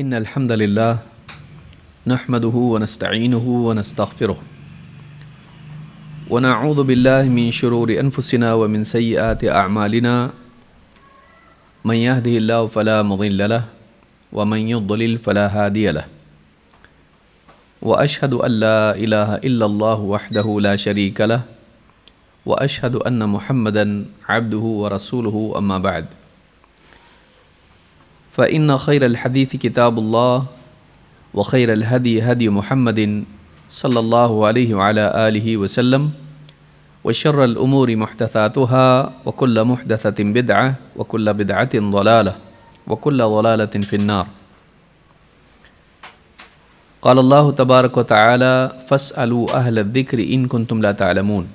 إن الحمد لله نحمده ونستعينه ونستغفره ونعوذ بالله من شرور أنفسنا ومن سيئات أعمالنا من يهده الله فلا مضل له ومن يضلل فلا هادي له وأشهد أن لا إله إلا الله وحده لا شريك له وأشهد أن محمدا عبده ورسوله أما بعد فإن خير الحديث كتاب الله وخير الهدي هدي محمد صلى الله عليه وعلى آله وسلم وشر الأمور محدثاتها وكل محدثة بدعة وكل بدعة ضلالة وكل ضلالة في النار. قال الله تبارك وتعالى فاسألوا أهل الذكر إن كنتم لا تعلمون.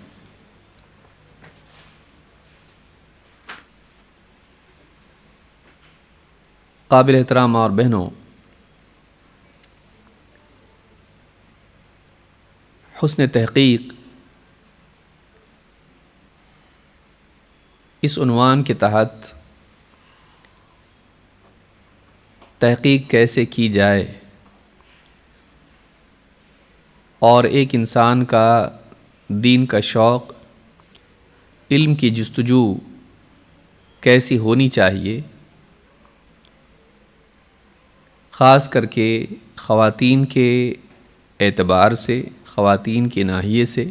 قابل احترام اور بہنوں، حسن تحقیق اس عنوان کے تحت تحقیق کیسے کی جائے اور ایک انسان کا دین کا شوق، علم کی جستجو کیسی ہونی چاہیے، خاص کر کے خواتین کے اعتبار سے، خواتین کے ناحیے سے،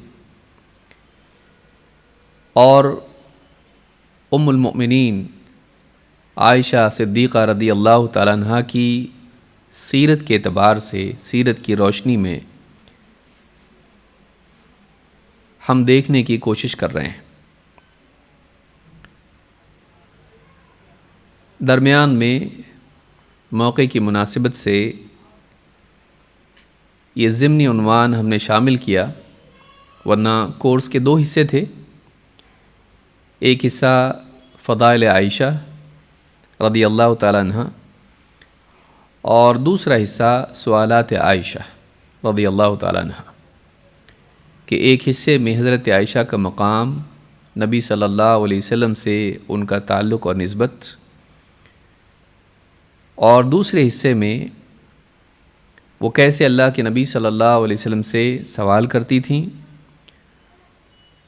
اور ام المؤمنین عائشہ صدیقہ رضی اللہ تعالیٰ عنہا کی سیرت کے اعتبار سے، سیرت کی روشنی میں ہم دیکھنے کی کوشش کر رہے ہیں۔ درمیان میں موقع کی مناسبت سے یہ ضمنی عنوان ہم نے شامل کیا، ورنہ کورس کے دو حصے تھے، ایک حصہ فضائل عائشہ رضی اللہ تعالیٰ عنہ اور دوسرا حصہ سوالات عائشہ رضی اللہ تعالیٰ عنہ، کہ ایک حصے میں حضرت عائشہ کا مقام، نبی صلی اللہ علیہ وسلم سے ان کا تعلق اور نسبت، اور دوسرے حصے میں وہ کیسے اللہ کے نبی صلی اللہ علیہ وسلم سے سوال کرتی تھیں،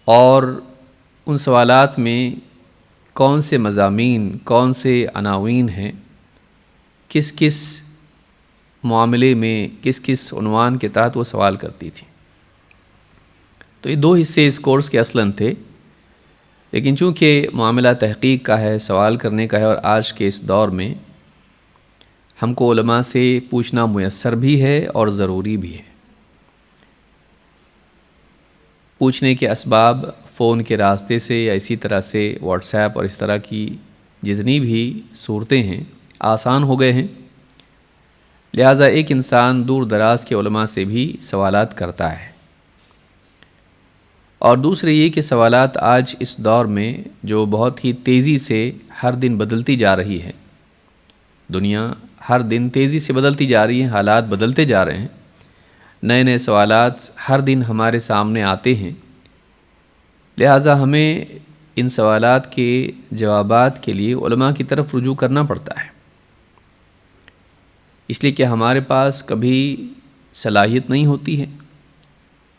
اور ان سوالات میں کون سے مضامین، کون سے عناوین ہیں، کس کس معاملے میں، کس کس عنوان کے تحت وہ سوال کرتی تھیں۔ تو یہ دو حصے اس کورس کے اصلاً تھے، لیکن چونکہ معاملہ تحقیق کا ہے، سوال کرنے کا ہے، اور آج کے اس دور میں ہم کو علماء سے پوچھنا میسر بھی ہے اور ضروری بھی ہے۔ پوچھنے کے اسباب فون کے راستے سے یا اسی طرح سے واٹس ایپ اور اس طرح کی جتنی بھی صورتیں ہیں آسان ہو گئے ہیں، لہٰذا ایک انسان دور دراز کے علماء سے بھی سوالات کرتا ہے۔ اور دوسرے یہ کہ سوالات آج اس دور میں جو بہت ہی تیزی سے ہر دن بدلتی جا رہی ہے، دنیا ہر دن تیزی سے بدلتی جا رہی ہے، حالات بدلتے جا رہے ہیں، نئے نئے سوالات ہر دن ہمارے سامنے آتے ہیں، لہٰذا ہمیں ان سوالات کے جوابات کے لیے علماء کی طرف رجوع کرنا پڑتا ہے، اس لیے کہ ہمارے پاس کبھی صلاحیت نہیں ہوتی ہے۔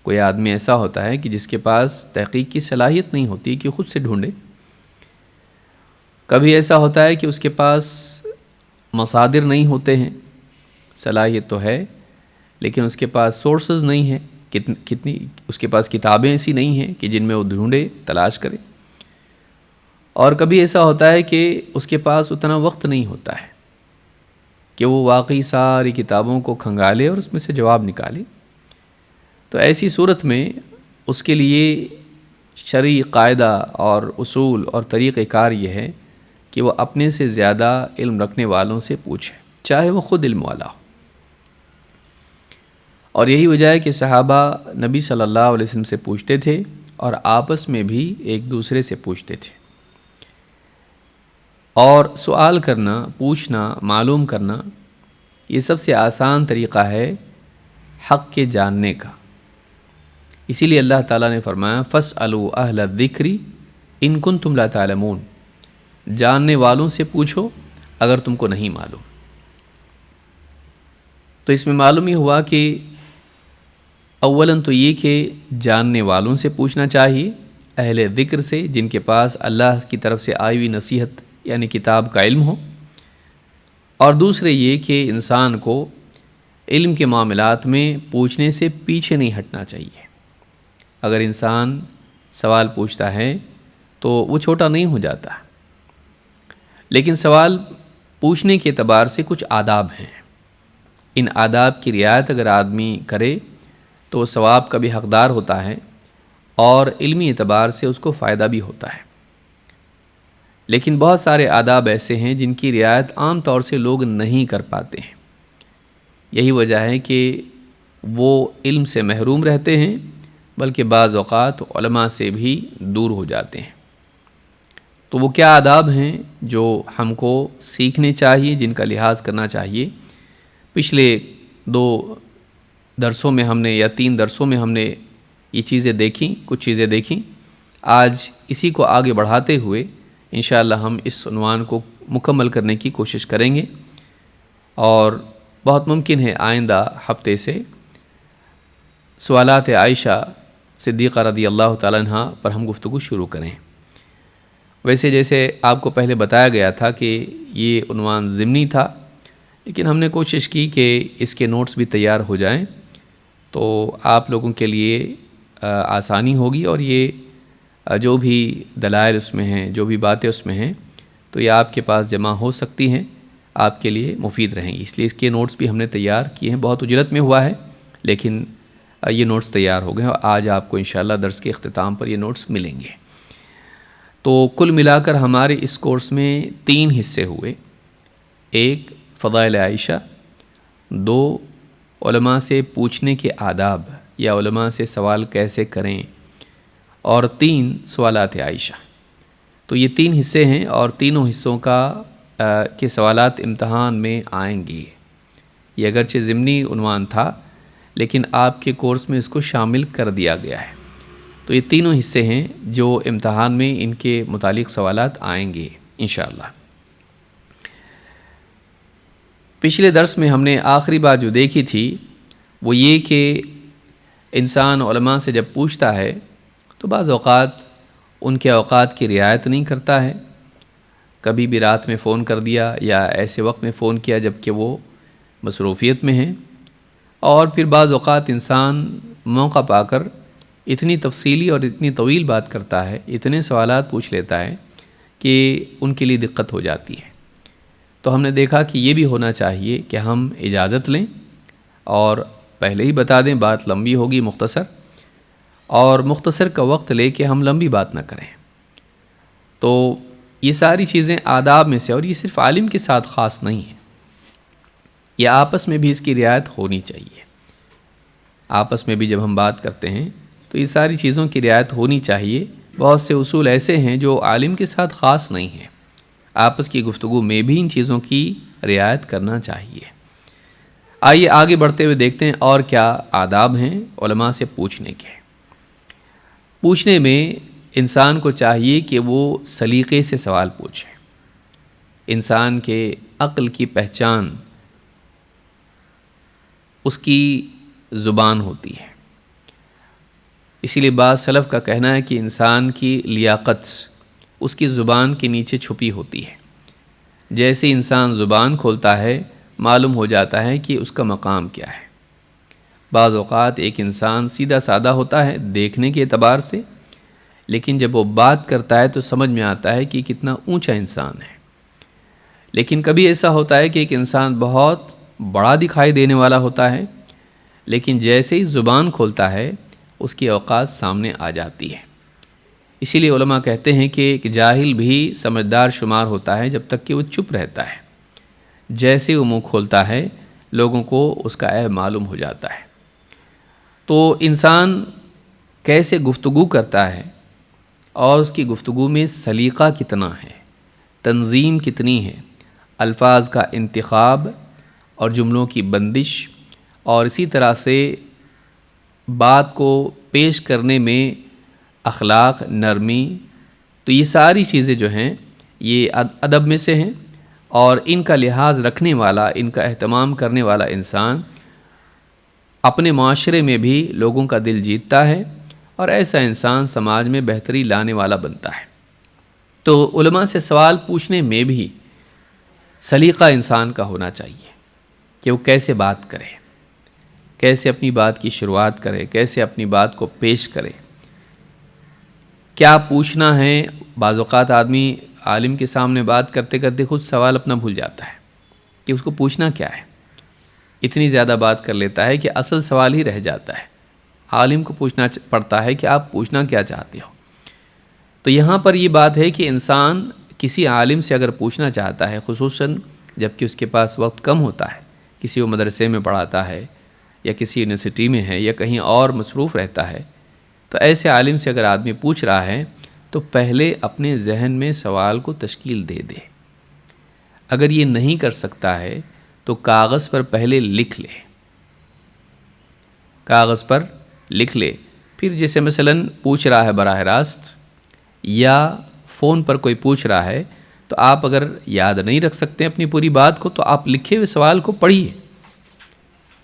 کوئی آدمی ایسا ہوتا ہے کہ جس کے پاس تحقیق کی صلاحیت نہیں ہوتی کہ خود سے ڈھونڈے، کبھی ایسا ہوتا ہے کہ اس کے پاس مصادر نہیں ہوتے ہیں، صلاحیت تو ہے لیکن اس کے پاس سورسز نہیں ہیں، کتنی اس کے پاس کتابیں ایسی نہیں ہیں کہ جن میں وہ ڈھونڈے، تلاش کرے، اور کبھی ایسا ہوتا ہے کہ اس کے پاس اتنا وقت نہیں ہوتا ہے کہ وہ واقعی ساری کتابوں کو کھنگالے اور اس میں سے جواب نکالے۔ تو ایسی صورت میں اس کے لیے شرعی قاعدہ اور اصول اور طریقہ کار یہ ہے کہ وہ اپنے سے زیادہ علم رکھنے والوں سے پوچھے، چاہے وہ خود علم والا ہو۔ اور یہی وجہ ہے کہ صحابہ نبی صلی اللہ علیہ وسلم سے پوچھتے تھے اور آپس میں بھی ایک دوسرے سے پوچھتے تھے۔ اور سوال کرنا، پوچھنا، معلوم کرنا، یہ سب سے آسان طریقہ ہے حق کے جاننے کا۔ اسی لیے اللہ تعالیٰ نے فرمایا فَاسْأَلُوا أَهْلَ الذِّكْرِ إِن كُنتُمْ لَا تَعْلَمُونَ، جاننے والوں سے پوچھو اگر تم کو نہیں معلوم۔ تو اس میں معلوم یہ ہوا کہ اولاً تو یہ کہ جاننے والوں سے پوچھنا چاہیے، اہل ذکر سے، جن کے پاس اللہ کی طرف سے آئی ہوئی نصیحت یعنی کتاب کا علم ہو، اور دوسرے یہ کہ انسان کو علم کے معاملات میں پوچھنے سے پیچھے نہیں ہٹنا چاہیے۔ اگر انسان سوال پوچھتا ہے تو وہ چھوٹا نہیں ہو جاتا، لیکن سوال پوچھنے کے اعتبار سے کچھ آداب ہیں، ان آداب کی رعایت اگر آدمی کرے تو وہ ثواب کا بھی حقدار ہوتا ہے اور علمی اعتبار سے اس کو فائدہ بھی ہوتا ہے۔ لیکن بہت سارے آداب ایسے ہیں جن کی رعایت عام طور سے لوگ نہیں کر پاتے ہیں، یہی وجہ ہے کہ وہ علم سے محروم رہتے ہیں، بلکہ بعض اوقات علماء سے بھی دور ہو جاتے ہیں۔ تو وہ کیا آداب ہیں جو ہم کو سیکھنے چاہیے، جن کا لحاظ کرنا چاہیے؟ پچھلے 2 درسوں میں ہم نے یا 3 درسوں میں ہم نے یہ چیزیں دیکھیں، کچھ چیزیں دیکھیں۔ آج اسی کو آگے بڑھاتے ہوئے انشاءاللہ ہم اس عنوان کو مکمل کرنے کی کوشش کریں گے، اور بہت ممکن ہے آئندہ ہفتے سے سوالات عائشہ صدیقہ رضی اللہ تعالیٰ عنہ پر ہم گفتگو شروع کریں۔ ویسے جیسے آپ کو پہلے بتایا گیا تھا کہ یہ عنوان ضمنی تھا، لیکن ہم نے کوشش کی کہ اس کے نوٹس بھی تیار ہو جائیں تو آپ لوگوں کے لیے آسانی ہوگی، اور یہ جو بھی دلائل اس میں ہیں، جو بھی باتیں اس میں ہیں، تو یہ آپ کے پاس جمع ہو سکتی ہیں، آپ کے لیے مفید رہیں گی۔ اس لیے اس کے نوٹس بھی ہم نے تیار کیے ہیں، بہت اجرت میں ہوا ہے لیکن یہ نوٹس تیار ہو گئے، اور آج آپ کو انشاءاللہ درس کے اختتام پر یہ نوٹس ملیں گے۔ تو کل ملا کر ہمارے اس کورس میں 3 حصے ہوئے: 1 فضائل عائشہ، 2 علماء سے پوچھنے کے آداب یا علماء سے سوال کیسے کریں، اور 3 سوالات عائشہ۔ تو یہ 3 حصے ہیں، اور تینوں حصوں کے سوالات امتحان میں آئیں گے۔ یہ اگرچہ ضمنی عنوان تھا لیکن آپ کے کورس میں اس کو شامل کر دیا گیا ہے۔ تو یہ تینوں حصے ہیں جو امتحان میں ان کے متعلق سوالات آئیں گے انشاءاللہ۔ پچھلے درس میں ہم نے آخری بات جو دیکھی تھی وہ یہ کہ انسان علماء سے جب پوچھتا ہے تو بعض اوقات ان کے اوقات کی رعایت نہیں کرتا ہے، کبھی بھی رات میں فون کر دیا یا ایسے وقت میں فون کیا جب کہ وہ مصروفیت میں ہیں، اور پھر بعض اوقات انسان موقع پا کر اتنی تفصیلی اور اتنی طویل بات کرتا ہے، اتنے سوالات پوچھ لیتا ہے کہ ان کے لیے دقت ہو جاتی ہے۔ تو ہم نے دیکھا کہ یہ بھی ہونا چاہیے کہ ہم اجازت لیں، اور پہلے ہی بتا دیں بات لمبی ہوگی، مختصر، اور مختصر کا وقت لے کے ہم لمبی بات نہ کریں۔ تو یہ ساری چیزیں آداب میں سے، اور یہ صرف عالم کے ساتھ خاص نہیں ہے، یہ آپس میں بھی اس کی رعایت ہونی چاہیے۔ آپس میں بھی جب ہم بات کرتے ہیں تو یہ ساری چیزوں کی رعایت ہونی چاہیے۔ بہت سے اصول ایسے ہیں جو عالم کے ساتھ خاص نہیں ہیں، آپس کی گفتگو میں بھی ان چیزوں کی رعایت کرنا چاہیے۔ آئیے آگے بڑھتے ہوئے دیکھتے ہیں اور کیا آداب ہیں علماء سے پوچھنے کے۔ پوچھنے میں انسان کو چاہیے کہ وہ سلیقے سے سوال پوچھے۔ انسان کے عقل کی پہچان اس کی زبان ہوتی ہے، اسی لیے بعض سلف کا کہنا ہے کہ انسان کی لیاقت اس کی زبان کے نیچے چھپی ہوتی ہے۔ جیسے انسان زبان کھولتا ہے معلوم ہو جاتا ہے کہ اس کا مقام کیا ہے۔ بعض اوقات ایک انسان سیدھا سادہ ہوتا ہے دیکھنے کے اعتبار سے، لیکن جب وہ بات کرتا ہے تو سمجھ میں آتا ہے کہ کتنا اونچا انسان ہے۔ لیکن کبھی ایسا ہوتا ہے کہ ایک انسان بہت بڑا دکھائی دینے والا ہوتا ہے، لیکن جیسے ہی زبان کھولتا ہے اس کی اوقات سامنے آ جاتی ہے۔ اسی لیے علماء کہتے ہیں کہ ایک جاہل بھی سمجھدار شمار ہوتا ہے جب تک کہ وہ چپ رہتا ہے، جیسے وہ منہ کھولتا ہے لوگوں کو اس کا عیب معلوم ہو جاتا ہے۔ تو انسان کیسے گفتگو کرتا ہے اور اس کی گفتگو میں سلیقہ کتنا ہے، تنظیم کتنی ہے، الفاظ کا انتخاب اور جملوں کی بندش، اور اسی طرح سے بات کو پیش کرنے میں اخلاق، نرمی، تو یہ ساری چیزیں جو ہیں یہ ادب میں سے ہیں، اور ان کا لحاظ رکھنے والا، ان کا اہتمام کرنے والا انسان اپنے معاشرے میں بھی لوگوں کا دل جیتتا ہے اور ایسا انسان سماج میں بہتری لانے والا بنتا ہے۔ تو علماء سے سوال پوچھنے میں بھی سلیقہ انسان کا ہونا چاہیے کہ وہ کیسے بات کرے، کیسے اپنی بات کی شروعات کرے، کیسے اپنی بات کو پیش کرے، کیا پوچھنا ہے۔ بعض اوقات آدمی عالم کے سامنے بات کرتے کرتے خود سوال اپنا بھول جاتا ہے کہ اس کو پوچھنا کیا ہے، اتنی زیادہ بات کر لیتا ہے کہ اصل سوال ہی رہ جاتا ہے۔ عالم کو پوچھنا پڑتا ہے کہ آپ پوچھنا کیا چاہتے ہو۔ تو یہاں پر یہ بات ہے کہ انسان کسی عالم سے اگر پوچھنا چاہتا ہے، خصوصاً جب کہ اس کے پاس وقت کم ہوتا ہے، کسی وہ مدرسے میں پڑھاتا ہے یا کسی یونیورسٹی میں ہے یا کہیں اور مصروف رہتا ہے، تو ایسے عالم سے اگر آدمی پوچھ رہا ہے تو پہلے اپنے ذہن میں سوال کو تشکیل دے دے۔ اگر یہ نہیں کر سکتا ہے تو کاغذ پر پہلے لکھ لے، کاغذ پر لکھ لے، پھر جیسے مثلاً پوچھ رہا ہے براہ راست یا فون پر کوئی پوچھ رہا ہے، تو آپ اگر یاد نہیں رکھ سکتے اپنی پوری بات کو تو آپ لکھے ہوئے سوال کو پڑھیے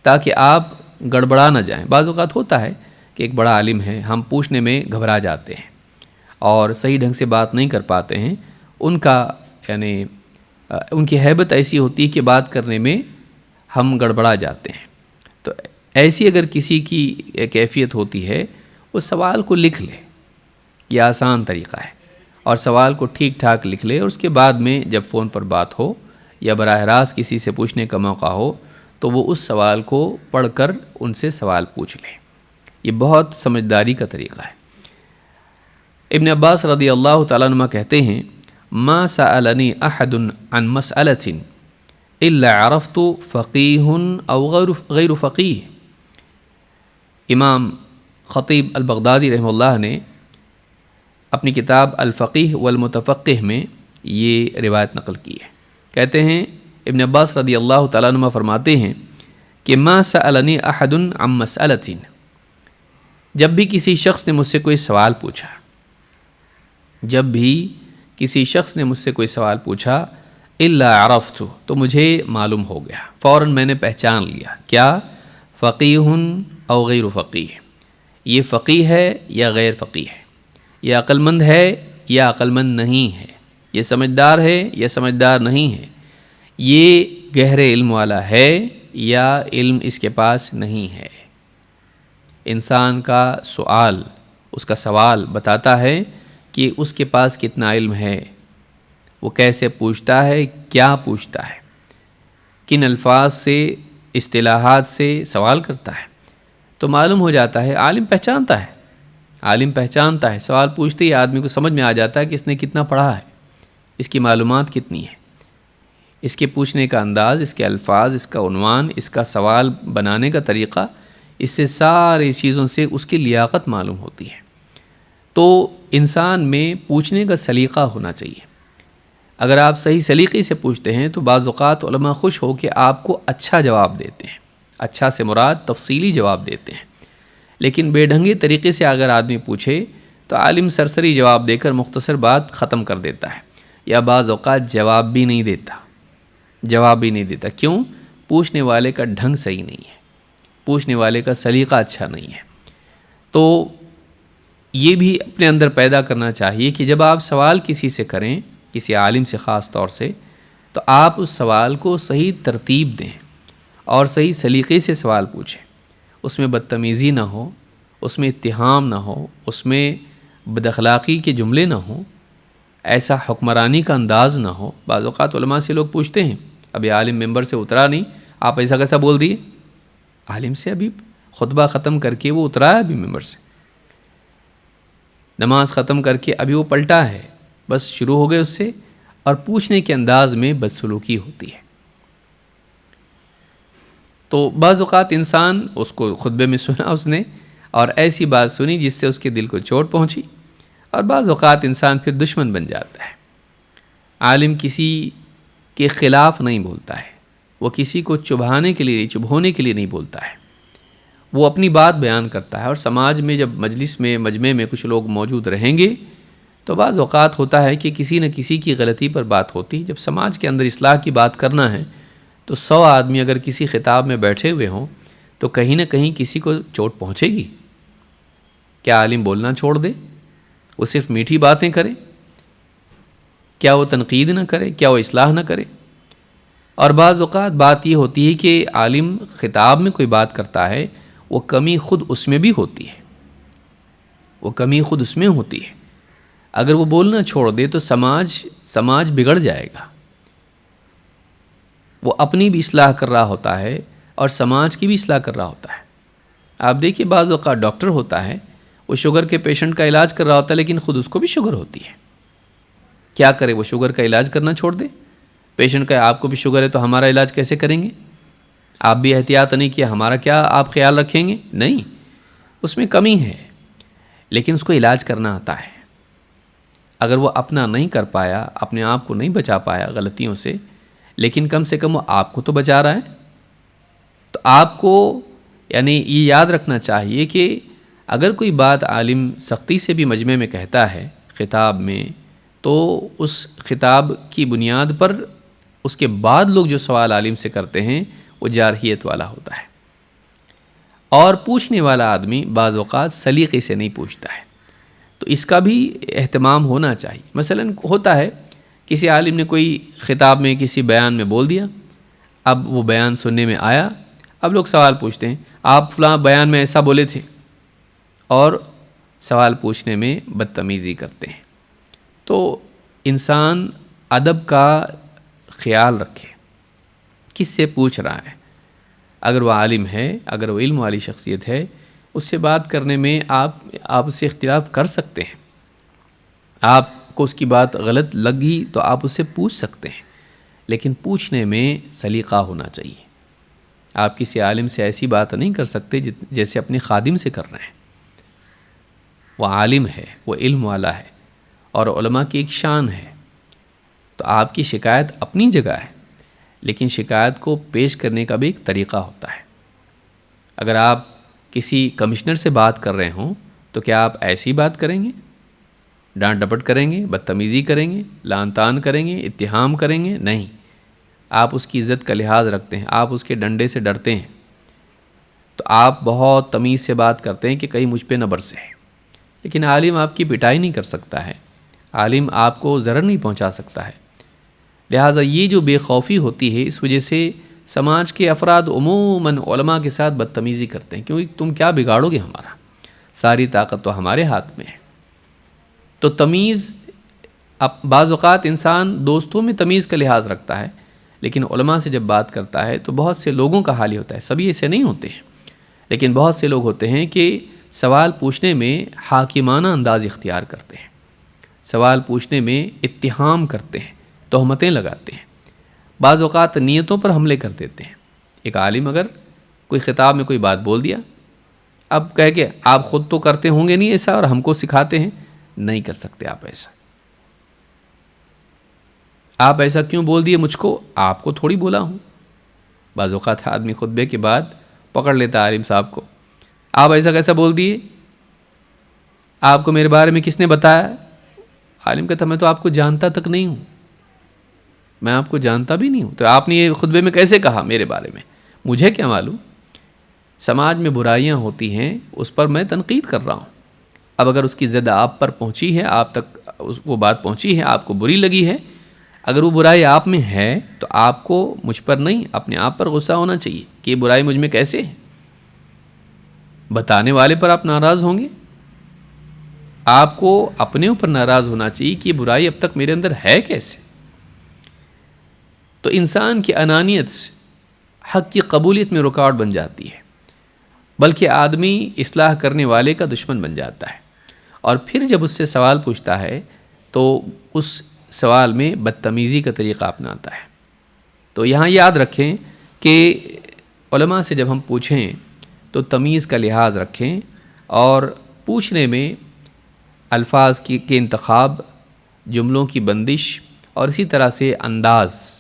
تاکہ آپ گڑبڑا نہ جائیں۔ بعض اوقات ہوتا ہے کہ ایک بڑا عالم ہے، ہم پوچھنے میں گھبرا جاتے ہیں اور صحیح ڈھنگ سے بات نہیں کر پاتے ہیں، ان کا یعنی ان کی ہیبت ایسی ہوتی ہے کہ بات کرنے میں ہم گڑبڑا جاتے ہیں۔ تو ایسی اگر کسی کی کیفیت ہوتی ہے، اس سوال کو لکھ لے، یہ آسان طریقہ ہے، اور سوال کو ٹھیک ٹھاک لکھ لے، اور اس کے بعد میں جب فون پر بات ہو یا براہ راست کسی سے پوچھنے کا موقع ہو تو وہ اس سوال کو پڑھ کر ان سے سوال پوچھ لے۔ یہ بہت سمجھداری کا طریقہ ہے۔ ابن عباس رضی اللہ تعالیٰ عنہ کہتے ہیں، ما سألنی احد عن مسئلة الا عرفت فقیہ او غیر فقیہ۔ امام خطیب البغدادی رحمہ اللہ نے اپنی کتاب الفقیہ والمتفقہ میں یہ روایت نقل کی ہے۔ کہتے ہیں ابن عباس رضی اللہ تعالیٰ عنہ فرماتے ہیں کہ ما سألنی احد عن مسئلة، جب بھی کسی شخص نے مجھ سے کوئی سوال پوچھا، جب بھی کسی شخص نے مجھ سے کوئی سوال پوچھا، الا عرفت، تو مجھے معلوم ہو گیا، فوراً میں نے پہچان لیا، کیا؟ فقیہ او غیر فقیہ، یہ فقیہ ہے یا غیر فقیہ ہے، یہ عقل مند ہے یا عقل مند نہیں ہے، یہ سمجھدار ہے یا سمجھدار نہیں ہے، یہ گہرے علم والا ہے یا علم اس کے پاس نہیں ہے۔ انسان کا سوال، اس کا سوال بتاتا ہے کہ اس کے پاس کتنا علم ہے، وہ کیسے پوچھتا ہے، کیا پوچھتا ہے، کن الفاظ سے، اصطلاحات سے سوال کرتا ہے، تو معلوم ہو جاتا ہے۔ عالم پہچانتا ہے، عالم پہچانتا ہے، سوال پوچھتے ہی آدمی کو سمجھ میں آ جاتا ہے کہ اس نے کتنا پڑھا ہے، اس کی معلومات کتنی ہے، اس کے پوچھنے کا انداز، اس کے الفاظ، اس کا عنوان، اس کا سوال بنانے کا طریقہ، اس سے ساری چیزوں سے اس کی لیاقت معلوم ہوتی ہے۔ تو انسان میں پوچھنے کا سلیقہ ہونا چاہیے۔ اگر آپ صحیح سلیقے سے پوچھتے ہیں تو بعض اوقات علماء خوش ہو کہ آپ کو اچھا جواب دیتے ہیں، اچھا سے مراد تفصیلی جواب دیتے ہیں۔ لیکن بے ڈھنگے طریقے سے اگر آدمی پوچھے تو عالم سرسری جواب دے کر مختصر بات ختم کر دیتا ہے، یا بعض اوقات جواب بھی نہیں دیتا۔ کیوں؟ پوچھنے والے کا ڈھنگ صحیح نہیں ہے، پوچھنے والے کا سلیقہ اچھا نہیں ہے۔ تو یہ بھی اپنے اندر پیدا کرنا چاہیے کہ جب آپ سوال کسی سے کریں، کسی عالم سے خاص طور سے، تو آپ اس سوال کو صحیح ترتیب دیں اور صحیح سلیقے سے سوال پوچھیں۔ اس میں بدتمیزی نہ ہو، اس میں اتہام نہ ہو، اس میں بد اخلاقی کے جملے نہ ہوں، ایسا حکمرانی کا انداز نہ ہو۔ بعض اوقات علماء سے لوگ پوچھتے ہیں، ابھی عالم ممبر سے اترا نہیں، آپ ایسا کیسا بول دیے؟ عالم سے ابھی خطبہ ختم کر کے وہ اترا ہے، ابھی ممبر سے نماز ختم کر کے ابھی وہ پلٹا ہے، بس شروع ہو گئے اس سے، اور پوچھنے کے انداز میں بدسلوکی ہوتی ہے۔ تو بعض اوقات انسان اس کو خطبے میں سنا اس نے، اور ایسی بات سنی جس سے اس کے دل کو چوٹ پہنچی، اور بعض اوقات انسان پھر دشمن بن جاتا ہے۔ عالم کسی کے خلاف نہیں بولتا ہے، وہ کسی کو چبھانے کے لیے، چبھونے کے لیے نہیں بولتا ہے، وہ اپنی بات بیان کرتا ہے۔ اور سماج میں جب مجلس میں، مجمع میں کچھ لوگ موجود رہیں گے تو بعض اوقات ہوتا ہے کہ کسی نہ کسی کی غلطی پر بات ہوتی۔ جب سماج کے اندر اصلاح کی بات کرنا ہے تو 100 آدمی اگر کسی خطاب میں بیٹھے ہوئے ہوں تو کہیں نہ کہیں کسی کو چوٹ پہنچے گی۔ کیا عالم بولنا چھوڑ دے؟ وہ صرف میٹھی باتیں کرے؟ کیا وہ تنقید نہ کرے؟ کیا وہ اصلاح نہ کرے؟ اور بعض اوقات بات یہ ہوتی ہے کہ عالم خطاب میں کوئی بات کرتا ہے، وہ کمی خود اس میں بھی ہوتی ہے، وہ کمی خود اس میں ہوتی ہے۔ اگر وہ بولنا چھوڑ دے تو سماج بگڑ جائے گا۔ وہ اپنی بھی اصلاح کر رہا ہوتا ہے اور سماج کی بھی اصلاح کر رہا ہوتا ہے۔ آپ دیکھیے بعض اوقات ڈاکٹر ہوتا ہے، وہ شوگر کے پیشنٹ کا علاج کر رہا ہوتا ہے، لیکن خود اس کو بھی شوگر ہوتی ہے۔ کیا کرے؟ وہ شوگر کا علاج کرنا چھوڑ دے؟ پیشنٹ کا آپ کو بھی شوگر ہے تو ہمارا علاج کیسے کریں گے؟ آپ بھی احتیاط نہیں کیا، ہمارا کیا آپ خیال رکھیں گے؟ نہیں، اس میں کمی ہے، لیکن اس کو علاج کرنا آتا ہے۔ اگر وہ اپنا نہیں کر پایا، اپنے آپ کو نہیں بچا پایا غلطیوں سے، لیکن کم سے کم وہ آپ کو تو بچا رہا ہے۔ تو آپ کو یعنی یہ یاد رکھنا چاہیے کہ اگر کوئی بات عالم سختی سے بھی مجمع میں کہتا ہے خطاب میں، تو اس خطاب کی بنیاد پر اس کے بعد لوگ جو سوال عالم سے کرتے ہیں وہ جارحیت والا ہوتا ہے، اور پوچھنے والا آدمی بعض اوقات سلیقے سے نہیں پوچھتا ہے، تو اس کا بھی اہتمام ہونا چاہیے۔ مثلا ہوتا ہے کسی عالم نے کوئی خطاب میں کسی بیان میں بول دیا، اب وہ بیان سننے میں آیا، اب لوگ سوال پوچھتے ہیں آپ فلاں بیان میں ایسا بولے تھے، اور سوال پوچھنے میں بدتمیزی کرتے ہیں۔ تو انسان ادب کا خیال رکھے، کس سے پوچھ رہا ہے۔ اگر وہ عالم ہے، اگر وہ علم والی شخصیت ہے، اس سے بات کرنے میں آپ اس سے اختلاف کر سکتے ہیں۔ آپ کو اس کی بات غلط لگی تو آپ اس سے پوچھ سکتے ہیں، لیکن پوچھنے میں سلیقہ ہونا چاہیے۔ آپ کسی عالم سے ایسی بات نہیں کر سکتے جیسے اپنے خادم سے کر رہے ہیں۔ وہ عالم ہے، وہ علم والا ہے، اور علماء کی ایک شان ہے۔ تو آپ کی شکایت اپنی جگہ ہے، لیکن شکایت کو پیش کرنے کا بھی ایک طریقہ ہوتا ہے۔ اگر آپ کسی کمشنر سے بات کر رہے ہوں تو کیا آپ ایسی بات کریں گے؟ ڈانٹ ڈپٹ کریں گے، بدتمیزی کریں گے، لعن طعن کریں گے، اتہام کریں گے؟ نہیں، آپ اس کی عزت کا لحاظ رکھتے ہیں، آپ اس کے ڈنڈے سے ڈرتے ہیں، تو آپ بہت تمیز سے بات کرتے ہیں کہ کہیں مجھ پہ نہ برسے۔ لیکن عالم آپ کی پٹائی نہیں کر سکتا ہے، عالم آپ کو ضرر نہیں پہنچا سکتا ہے۔ لہٰذا یہ جو بے خوفی ہوتی ہے، اس وجہ سے سماج کے افراد عموماً علماء کے ساتھ بدتمیزی کرتے ہیں، کیونکہ تم کیا بگاڑو گے ہمارا، ساری طاقت تو ہمارے ہاتھ میں ہے۔ تو تمیز، بعض اوقات انسان دوستوں میں تمیز کا لحاظ رکھتا ہے، لیکن علماء سے جب بات کرتا ہے تو بہت سے لوگوں کا حال ہی ہوتا ہے، سبھی ایسے نہیں ہوتے ہیں، لیکن بہت سے لوگ ہوتے ہیں کہ سوال پوچھنے میں حاکمانہ انداز اختیار کرتے ہیں، سوال پوچھنے میں اتہام کرتے ہیں، تہمتیں لگاتے ہیں، بعض اوقات نیتوں پر حملے کر دیتے ہیں۔ ایک عالم اگر کوئی خطاب میں کوئی بات بول دیا، اب کہہ کے آپ خود تو کرتے ہوں گے نہیں ایسا اور ہم کو سکھاتے ہیں، نہیں کر سکتے آپ ایسا۔ آپ ایسا کیوں بول دیے مجھ کو؟ آپ کو تھوڑی بولا ہوں۔ بعض اوقات آدمی خطبے کے بعد پکڑ لیتا عالم صاحب کو، آپ ایسا کیسا بول دیے؟ آپ کو میرے بارے میں کس نے بتایا؟ عالم کہتا میں تو آپ کو جانتا تک نہیں ہوں، میں آپ کو جانتا بھی نہیں ہوں، تو آپ نے یہ خطبے میں کیسے کہا میرے بارے میں؟ مجھے کیا معلوم؟ سماج میں برائیاں ہوتی ہیں، اس پر میں تنقید کر رہا ہوں۔ اب اگر اس کی زد آپ پر پہنچی ہے، آپ تک وہ بات پہنچی ہے، آپ کو بری لگی ہے، اگر وہ برائی آپ میں ہے تو آپ کو مجھ پر نہیں، اپنے آپ پر غصہ ہونا چاہیے کہ یہ برائی مجھ میں کیسے ہے۔ بتانے والے پر آپ ناراض ہوں گے، آپ کو اپنے اوپر ناراض ہونا چاہیے کہ یہ برائی اب تک میرے اندر ہے کیسے۔ تو انسان کی انانیت حق کی قبولیت میں رکاوٹ بن جاتی ہے، بلکہ آدمی اصلاح کرنے والے کا دشمن بن جاتا ہے، اور پھر جب اس سے سوال پوچھتا ہے تو اس سوال میں بدتمیزی کا طریقہ اپناتا ہے۔ تو یہاں یاد رکھیں کہ علماء سے جب ہم پوچھیں تو تمیز کا لحاظ رکھیں، اور پوچھنے میں الفاظ کے انتخاب، جملوں کی بندش، اور اسی طرح سے انداز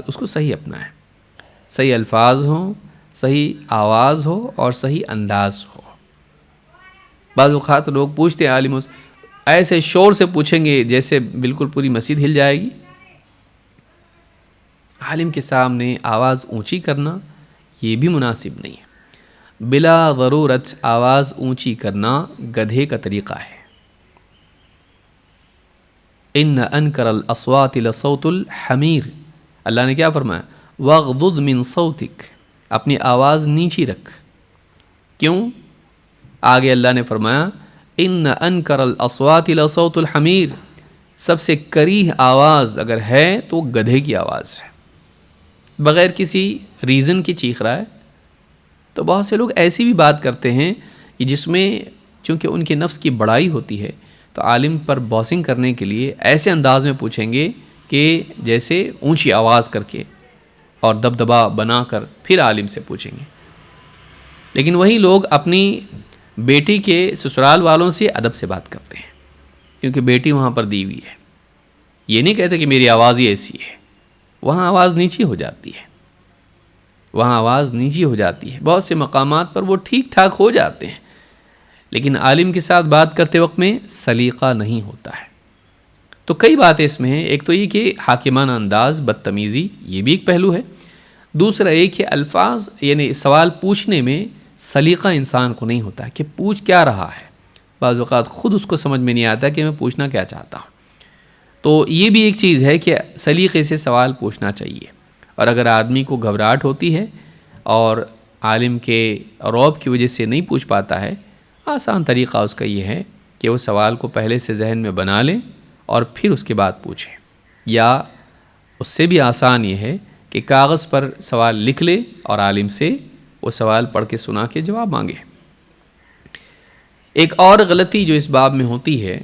اس کو صحیح اپنائیں، صحیح الفاظ ہوں، صحیح آواز ہو اور صحیح انداز ہو۔ بعض اوقات لوگ پوچھتے ہیں عالموں سے، ایسے شور سے پوچھیں گے جیسے بالکل پوری مسجد ہل جائے گی۔ عالم کے سامنے آواز اونچی کرنا یہ بھی مناسب نہیں ہے۔ بلا ضرورت آواز اونچی کرنا گدھے کا طریقہ ہے۔ ان انکر الاصوات لصوت الحمیر، اللہ نے کیا فرمایا؟ وغضض من صوتک، اپنی آواز نیچی رکھ۔ کیوں؟ آگے اللہ نے فرمایا ان انکر الاصوات لصوت الحمیر، سب سے کریہ آواز اگر ہے تو گدھے کی آواز ہے، بغیر کسی ریزن کی چیخ رہا ہے۔ تو بہت سے لوگ ایسی بھی بات کرتے ہیں کہ جس میں چونکہ ان کے نفس کی بڑائی ہوتی ہے تو عالم پر باسنگ کرنے کے لیے ایسے انداز میں پوچھیں گے کہ جیسے اونچی آواز کر کے اور دبدبا بنا کر پھر عالم سے پوچھیں گے۔ لیکن وہی لوگ اپنی بیٹی کے سسرال والوں سے ادب سے بات کرتے ہیں کیونکہ بیٹی وہاں پر دی ہوئی ہے۔ یہ نہیں کہتے کہ میری آواز ہی ایسی ہے، وہاں آواز نیچی ہو جاتی ہے، وہاں آواز نیچی ہو جاتی ہے۔ بہت سے مقامات پر وہ ٹھیک ٹھاک ہو جاتے ہیں، لیکن عالم کے ساتھ بات کرتے وقت میں سلیقہ نہیں ہوتا ہے۔ تو کئی باتیں اس میں ہیں۔ ایک تو یہ کہ حاکمانہ انداز، بدتمیزی، یہ بھی ایک پہلو ہے۔ دوسرا یہ کہ الفاظ یعنی سوال پوچھنے میں سلیقہ انسان کو نہیں ہوتا ہے کہ پوچھ کیا رہا ہے۔ بعض اوقات خود اس کو سمجھ میں نہیں آتا کہ میں پوچھنا کیا چاہتا ہوں۔ تو یہ بھی ایک چیز ہے کہ سلیقے سے سوال پوچھنا چاہیے۔ اور اگر آدمی کو گھبراہٹ ہوتی ہے اور عالم کے رعب کی وجہ سے نہیں پوچھ پاتا ہے، آسان طریقہ اس کا یہ ہے کہ وہ سوال کو پہلے سے ذہن میں بنا لیں اور پھر اس کے بعد پوچھیں، یا اس سے بھی آسان یہ ہے کہ کاغذ پر سوال لکھ لے اور عالم سے وہ سوال پڑھ کے سنا کے جواب مانگے۔ ایک اور غلطی جو اس باب میں ہوتی ہے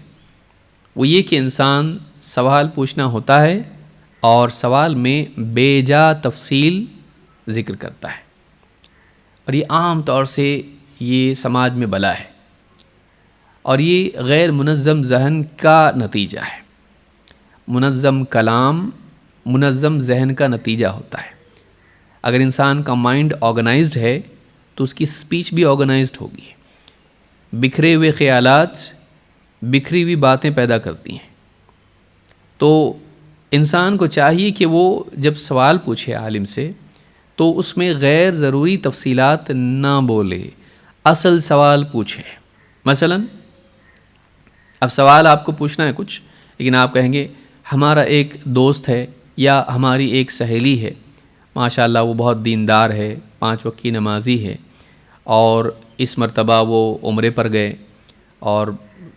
وہ یہ کہ انسان سوال پوچھنا ہوتا ہے اور سوال میں بے جا تفصیل ذکر کرتا ہے، اور یہ عام طور سے یہ سماج میں بلا ہے اور یہ غیر منظم ذہن کا نتیجہ ہے۔ منظم کلام منظم ذہن کا نتیجہ ہوتا ہے۔ اگر انسان کا مائنڈ آرگنائزڈ ہے تو اس کی سپیچ بھی آرگنائزڈ ہوگی۔ بکھرے ہوئے خیالات بکھری ہوئی باتیں پیدا کرتی ہیں۔ تو انسان کو چاہیے کہ وہ جب سوال پوچھے عالم سے تو اس میں غیر ضروری تفصیلات نہ بولے، اصل سوال پوچھے۔ مثلا اب سوال آپ کو پوچھنا ہے کچھ، لیکن آپ کہیں گے ہمارا ایک دوست ہے یا ہماری ایک سہیلی ہے، ماشاءاللہ وہ بہت دیندار ہے، 5 وقت کی نمازی ہے، اور اس مرتبہ وہ عمرے پر گئے اور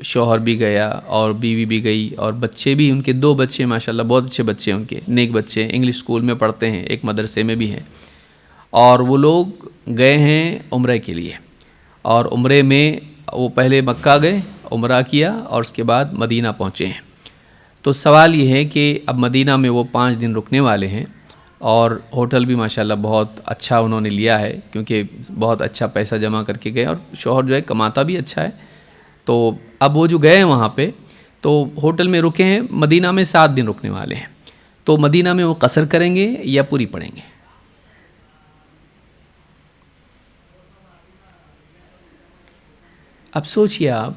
شوہر بھی گیا اور بیوی بھی گئی اور بچے بھی، ان کے 2 بچے ماشاءاللہ بہت اچھے بچے ہیں، ان کے نیک بچے، انگلش اسکول میں پڑھتے ہیں، ایک مدرسے میں بھی ہیں، اور وہ لوگ گئے ہیں عمرے کے لیے، اور عمرے میں وہ پہلے مکہ گئے، عمرہ کیا، اور اس کے بعد مدینہ پہنچے ہیں۔ تو سوال یہ ہے کہ اب مدینہ میں وہ 5 دن رکنے والے ہیں، اور ہوٹل بھی ماشاءاللہ بہت اچھا انہوں نے لیا ہے کیونکہ بہت اچھا پیسہ جمع کر کے گئے، اور شوہر جو ہے کماتا بھی اچھا ہے۔ تو اب وہ جو گئے ہیں وہاں پہ تو ہوٹل میں رکے ہیں، مدینہ میں 7 دن رکنے والے ہیں، تو مدینہ میں وہ قصر کریں گے یا پوری پڑھیں گے؟ اب سوچئے آپ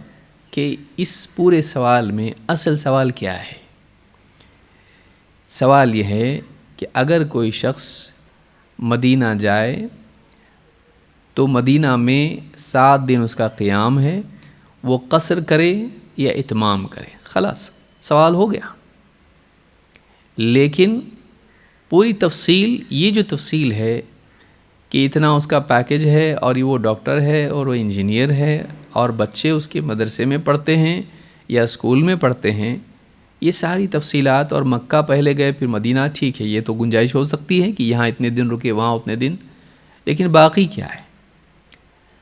کہ اس پورے سوال میں اصل سوال کیا ہے؟ سوال یہ ہے کہ اگر کوئی شخص مدینہ جائے تو مدینہ میں 7 دن اس کا قیام ہے، وہ قصر کرے یا اتمام کرے؟ خلاص سوال ہو گیا۔ لیکن پوری تفصیل، یہ جو تفصیل ہے کہ اتنا اس کا پیکج ہے اور وہ ڈاکٹر ہے اور وہ انجینئر ہے اور بچے اس کے مدرسے میں پڑھتے ہیں یا اسکول میں پڑھتے ہیں، یہ ساری تفصیلات، اور مکہ پہلے گئے پھر مدینہ، ٹھیک ہے یہ تو گنجائش ہو سکتی ہے کہ یہاں اتنے دن رکے وہاں اتنے دن، لیکن باقی کیا ہے؟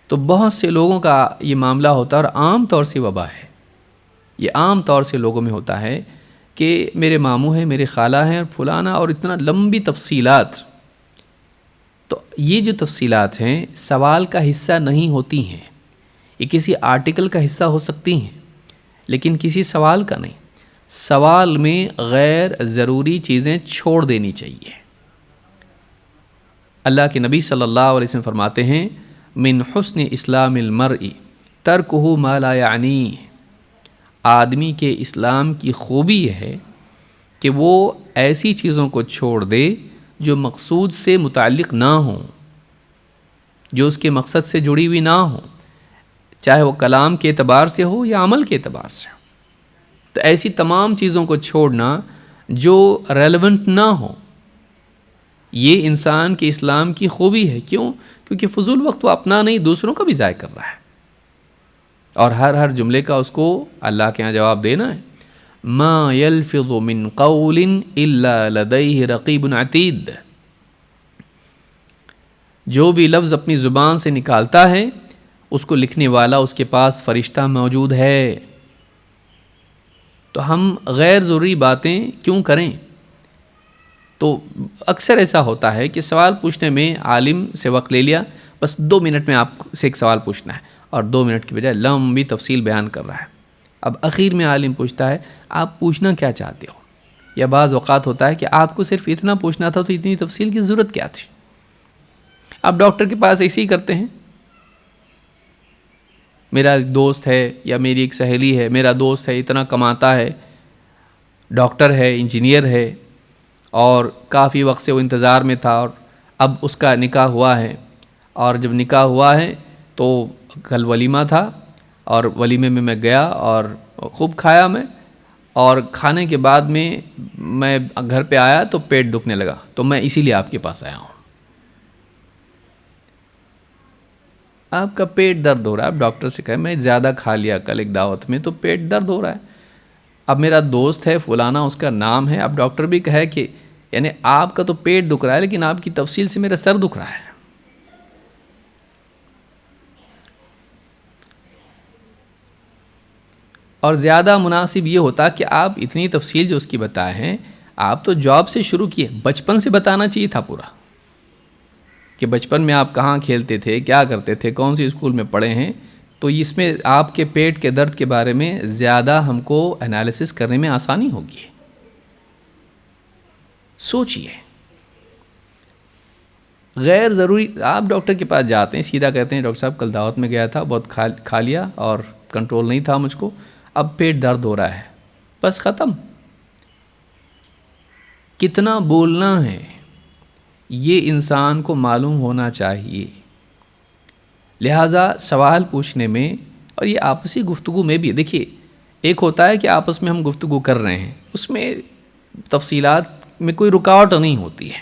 تو بہت سے لوگوں کا یہ معاملہ ہوتا ہے، اور عام طور سے وبا ہے، یہ عام طور سے لوگوں میں ہوتا ہے کہ میرے ماموں ہیں، میرے خالہ ہیں، اور فلانا، اور اتنا لمبی تفصیلات۔ تو یہ جو تفصیلات ہیں سوال کا حصہ نہیں ہوتی ہیں، یہ کسی آرٹیکل کا حصہ ہو سکتی ہیں لیکن کسی سوال کا نہیں۔ سوال میں غیر ضروری چیزیں چھوڑ دینی چاہیے۔ اللہ کے نبی صلی اللہ علیہ وسلم فرماتے ہیں من حسن اسلام المرء ترکہ ما لا یعنیہ، آدمی کے اسلام کی خوبی یہ ہے کہ وہ ایسی چیزوں کو چھوڑ دے جو مقصود سے متعلق نہ ہوں۔ جو اس کے مقصد سے جڑی ہوئی نہ ہو، چاہے وہ کلام کے اعتبار سے ہو یا عمل کے اعتبار سے ہو۔ تو ایسی تمام چیزوں کو چھوڑنا جو ریلیونٹ نہ ہو، یہ انسان کے اسلام کی خوبی ہے۔ کیوں؟ کیونکہ فضول وقت وہ اپنا نہیں، دوسروں کا بھی ضائع کر رہا ہے، اور ہر جملے کا اس کو اللہ کے یہاں جواب دینا ہے۔ ما یلفظ من قول الا لدیہ رقیب عتید، جو بھی لفظ اپنی زبان سے نکالتا ہے اس کو لکھنے والا اس کے پاس فرشتہ موجود ہے۔ تو ہم غیر ضروری باتیں کیوں کریں؟ تو اکثر ایسا ہوتا ہے کہ سوال پوچھنے میں عالم سے وقت لے لیا، بس 2 منٹ میں آپ سے ایک سوال پوچھنا ہے، اور 2 منٹ کی بجائے لمبی تفصیل بیان کر رہا ہے۔ اب اخیر میں عالم پوچھتا ہے آپ پوچھنا کیا چاہتے ہو؟ یا بعض اوقات ہوتا ہے کہ آپ کو صرف اتنا پوچھنا تھا تو اتنی تفصیل کی ضرورت کیا تھی؟ آپ ڈاکٹر کے پاس ایسے ہی کرتے ہیں، میرا دوست ہے یا میری ایک سہیلی ہے، میرا دوست ہے اتنا کماتا ہے، ڈاکٹر ہے، انجینئر ہے، اور کافی وقت سے وہ انتظار میں تھا، اور اب اس کا نکاح ہوا ہے، اور جب نکاح ہوا ہے تو کل ولیمہ تھا، اور ولیمے میں گیا اور خوب کھایا میں، اور کھانے کے بعد میں گھر پہ آیا تو پیٹ دکھنے لگا، تو میں اسی لیے آپ کے پاس آیا ہوں۔ آپ کا پیٹ درد ہو رہا ہے، آپ ڈاکٹر سے کہیں میں زیادہ کھا لیا کل ایک دعوت میں تو پیٹ درد ہو رہا ہے۔ اب میرا دوست ہے فلانا، اس کا نام ہے، اب ڈاکٹر بھی کہے کہ یعنی آپ کا تو پیٹ دکھ رہا ہے لیکن آپ کی تفصیل سے میرا سر دکھ رہا ہے۔ اور زیادہ مناسب یہ ہوتا کہ آپ اتنی تفصیل جو اس کی بتائے ہیں، آپ تو جاب سے شروع کیے، بچپن سے بتانا چاہیے تھا پورا، کہ بچپن میں آپ کہاں کھیلتے تھے، کیا کرتے تھے، کون سی اسکول میں پڑھے ہیں۔ تو اس میں آپ کے پیٹ کے درد کے بارے میں زیادہ ہم کو انالیسس کرنے میں آسانی ہوگی۔ سوچئے، غیر ضروری آپ ڈاکٹر کے پاس جاتے ہیں، سیدھا کہتے ہیں ڈاکٹر صاحب کل دعوت میں گیا تھا، بہت کھا لیا اور کنٹرول نہیں تھا مجھ کو، اب پیٹ درد ہو رہا ہے، بس ختم۔ کتنا بولنا ہے یہ انسان کو معلوم ہونا چاہیے۔ لہٰذا سوال پوچھنے میں اور یہ آپسی گفتگو میں بھی، دیکھیے ایک ہوتا ہے کہ آپس میں ہم گفتگو کر رہے ہیں، اس میں تفصیلات میں کوئی رکاوٹ نہیں ہوتی ہے،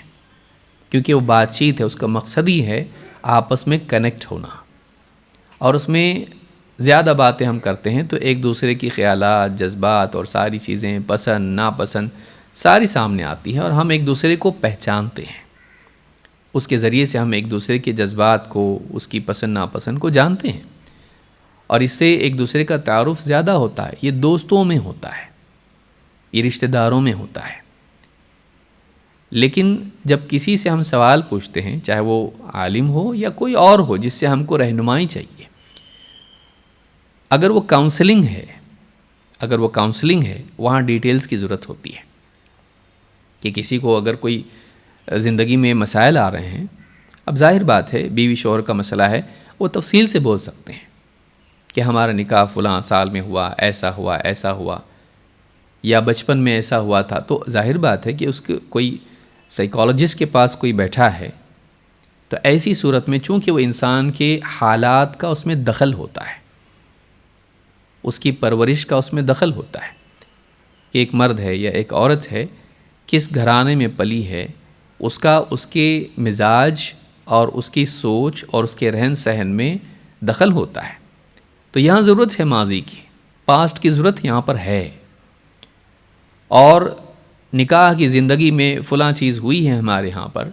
کیونکہ وہ بات چیت ہے، اس کا مقصد ہی ہے آپس میں کنیکٹ ہونا، اور اس میں زیادہ باتیں ہم کرتے ہیں تو ایک دوسرے کی خیالات، جذبات اور ساری چیزیں، پسند ناپسند ساری سامنے آتی ہیں، اور ہم ایک دوسرے کو پہچانتے ہیں، اس کے ذریعے سے ہم ایک دوسرے کے جذبات کو، اس کی پسند ناپسند کو جانتے ہیں، اور اس سے ایک دوسرے کا تعارف زیادہ ہوتا ہے۔ یہ دوستوں میں ہوتا ہے، یہ رشتہ داروں میں ہوتا ہے، لیکن جب کسی سے ہم سوال پوچھتے ہیں، چاہے وہ عالم ہو یا کوئی اور ہو جس سے ہم کو رہنمائی چاہیے، اگر وہ کاؤنسلنگ ہے وہاں ڈیٹیلز کی ضرورت ہوتی ہے، کہ کسی کو اگر کوئی زندگی میں مسائل آ رہے ہیں، اب ظاہر بات ہے بیوی شوہر کا مسئلہ ہے، وہ تفصیل سے بول سکتے ہیں کہ ہمارا نکاح فلاں سال میں ہوا، ایسا ہوا، یا بچپن میں ایسا ہوا تھا، تو ظاہر بات ہے کہ اس کے کوئی سائیکالوجسٹ کے پاس کوئی بیٹھا ہے، تو ایسی صورت میں چونکہ وہ انسان کے حالات کا اس میں دخل ہوتا ہے، اس کی پرورش کا اس میں دخل ہوتا ہے، کہ ایک مرد ہے یا ایک عورت ہے، کس گھرانے میں پلی ہے، اس کے مزاج اور اس کی سوچ اور اس کے رہن سہن میں دخل ہوتا ہے۔ تو یہاں ضرورت ہے ماضی کی، پاسٹ کی ضرورت یہاں پر ہے، اور نکاح کی زندگی میں فلاں چیز ہوئی ہے ہمارے ہاں پر،